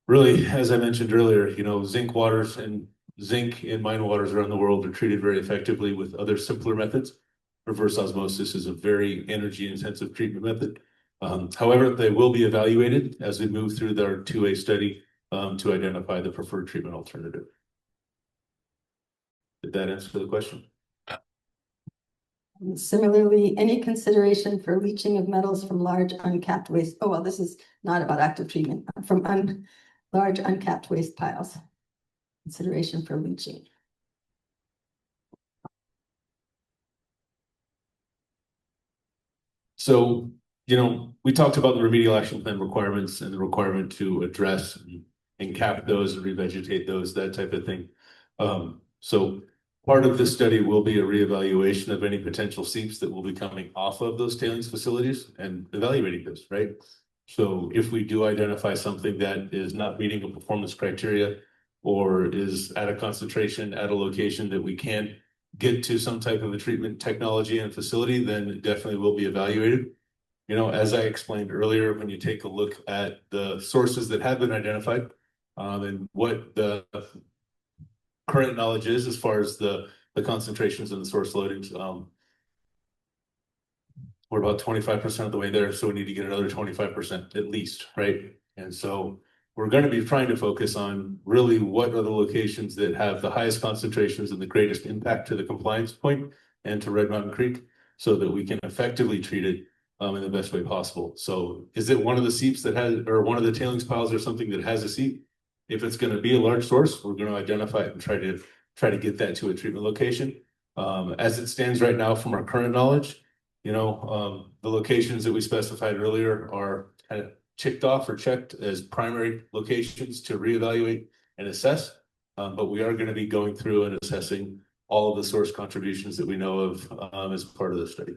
really, as I mentioned earlier, you know, zinc in mine waters around the world are treated very effectively with other simpler methods. Reverse osmosis is a very energy intensive treatment method. However, they will be evaluated as we move through their 2A study to identify the preferred treatment alternative. Did that answer the question? Similarly, any consideration for leaching of metals from large uncapped waste? Oh, well, this is not about active treatment, from large uncapped waste piles. Consideration for leaching. So, you know, we talked about the remedial action plan requirements and the requirement to address and cap those and revegetate those, that type of thing. So part of this study will be a reevaluation of any potential seeps that will be coming off of those tailings facilities and evaluating those, right? So if we do identify something that is not meeting a performance criteria or is at a concentration at a location that we can't get to some type of a treatment technology and facility, then it definitely will be evaluated. You know, as I explained earlier, when you take a look at the sources that have been identified and what the current knowledge is as far as the concentrations and the source loadings, we're about 25% of the way there, so we need to get another 25% at least, right? And so we're going to be trying to focus on really what are the locations that have the highest concentrations and the greatest impact to the compliance point and to Red Mountain Creek so that we can effectively treat it in the best way possible. So is it one of the seeps that has, or one of the tailings piles or something that has a seep? If it's going to be a large source, we're going to identify it and try to get that to a treatment location. As it stands right now from our current knowledge, you know, the locations that we specified earlier are kind of checked off or checked as primary locations to reevaluate and assess. But we are going to be going through and assessing all of the source contributions that we know of as part of the study.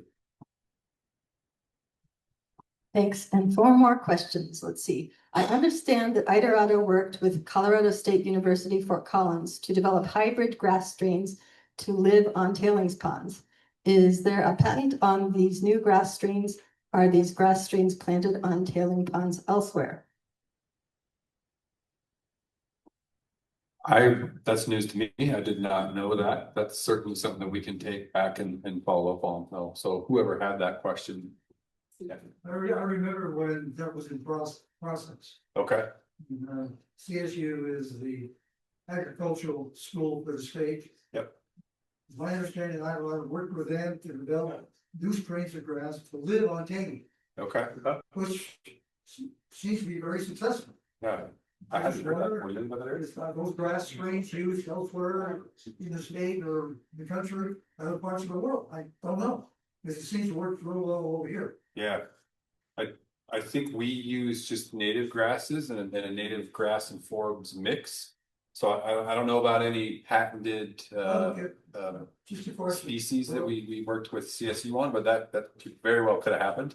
Thanks. And 4 more questions. Let's see. I understand that Iderado worked with Colorado State University Fort Collins to develop hybrid grass strains to live on tailings ponds. Is there a patent on these new grass strains? Are these grass strains planted on tailing ponds elsewhere? That's news to me. I did not know that. That's certainly something that we can take back and follow up on. So whoever had that question. Yeah. I remember when that was in process. Okay. CSU is the agricultural school for the state. Yep. My understanding, I worked with them to develop new strains of grass to live on tailings. Okay. Which seems to be very successful. Yeah. I haven't heard that before. Whether it is. Those grass strains used elsewhere in the state or the country, other parts of the world, I don't know. Because it seems to work real well over here. Yeah. I think we use just native grasses and a native grass and forbs mix. So I don't know about any patented species that we worked with CSU on, but that very well could have happened.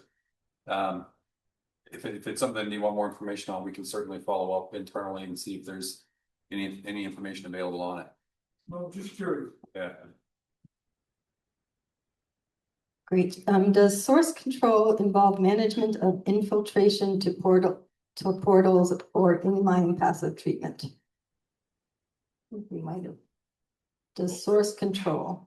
If it's something you want more information on, we can certainly follow up internally and see if there's any information available on it. Well, just curious. Yeah. Great. Does source control involve management of infiltration to portals or in-mine passive treatment? We might have. Does source control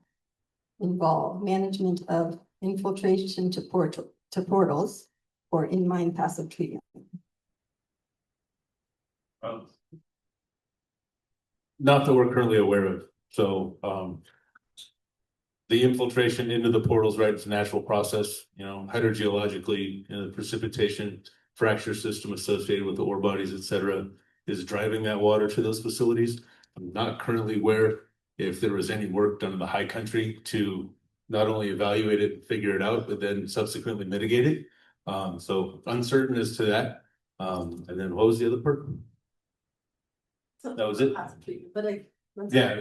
involve management of infiltration to portals or in-mine passive treatment? Not that we're currently aware of. So, the infiltration into the portals, right, it's a natural process, hydrogeologically, the precipitation fracture system associated with the ore bodies, et cetera, is driving that water to those facilities. I'm not currently aware if there was any work done in the high country to not only evaluate it and figure it out, but then subsequently mitigate it. So uncertain as to that. And then what was the other part? That was it? But Yeah,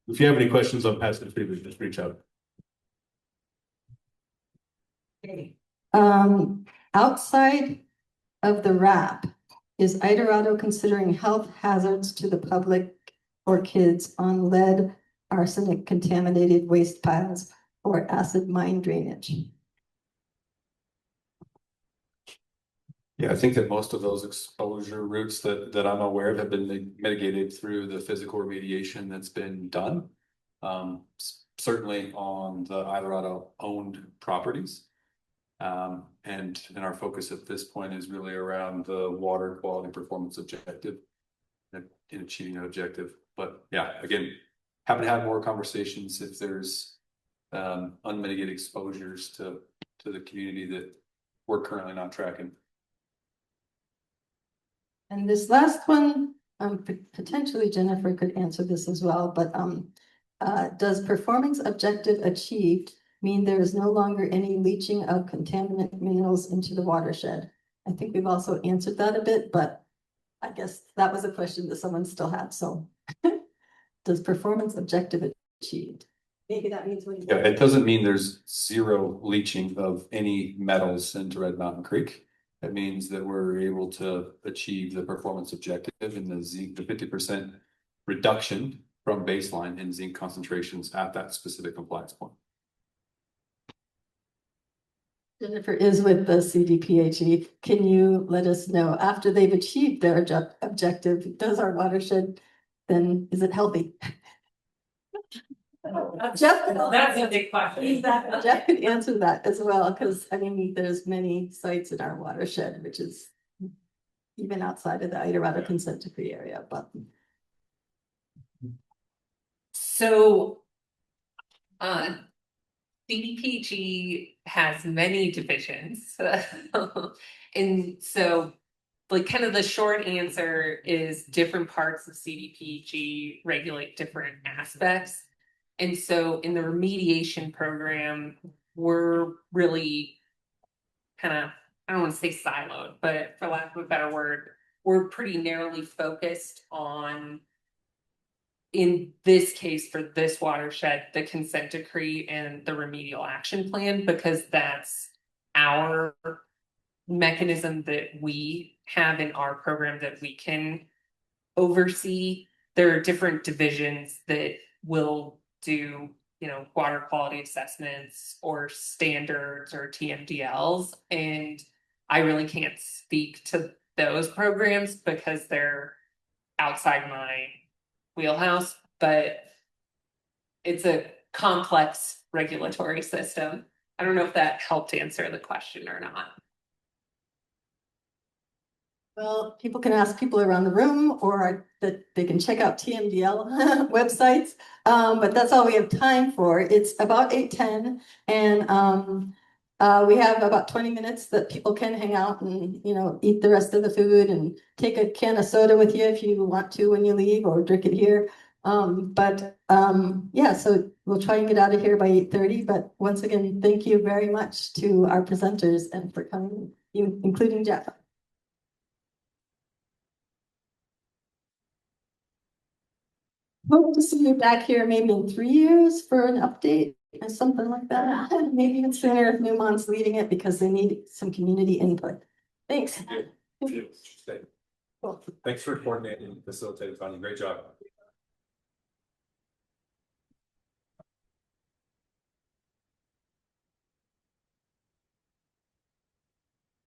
if you have any questions on passive treatment, just reach out. Outside of the wrap, is Idorado considering health hazards to the public or kids on lead, arsenic contaminated waste piles or acid mine drainage? Yeah, I think that most of those exposure routes that I'm aware of have been mitigated through the physical remediation that's been done. Certainly on the Idorado owned properties. And our focus at this point is really around the water quality performance objective in achieving that objective. But yeah, again, happy to have more conversations if there's unmitigated exposures to the community that we're currently not tracking. And this last one, potentially Jennifer could answer this as well, but does performance objective achieved mean there is no longer any leaching of contaminant minerals into the watershed? I think we've also answered that a bit, but I guess that was a question that someone still had. So does performance objective achieved? Maybe that means when Yeah, it doesn't mean there's zero leaching of any metals into Red Mountain Creek. It means that we're able to achieve the performance objective in the zinc, the 50% reduction from baseline in zinc concentrations at that specific compliance point. Jennifer is with the CDPHE. Can you let us know after they've achieved their objective, does our watershed, then is it healthy? Jeff, That's a big question. Jeff could answer that as well, because I mean, there's many sites in our watershed, which is even outside of the Idorado consent decree area, but. So, CDPG has many divisions. And so, like, kind of the short answer is different parts of CDPG regulate different aspects. And so in the remediation program, we're really kind of, I don't want to say siloed, but for lack of a better word, we're pretty narrowly focused on, in this case, for this watershed, the consent decree and the remedial action plan, because that's our mechanism that we have in our program that we can oversee. There are different divisions that will do, water quality assessments or standards or TMDLs. And I really can't speak to those programs because they're outside my wheelhouse, but it's a complex regulatory system. I don't know if that helped answer the question or not. Well, people can ask people around the room or that they can check out TMDL websites. But that's all we have time for. It's about 8:10 and we have about 20 minutes that people can hang out and, eat the rest of the food and take a can of soda with you if you want to when you leave or drink it here. Yeah, so we'll try and get out of here by 8:30. But once again, thank you very much to our presenters and for coming, including Jeff. Hope to see you back here maybe in 3 years for an update or something like that. Maybe even sooner if Newmont's leading it because they need some community input. Thanks. Cool. Thanks for coordinating and facilitating funding. Great job.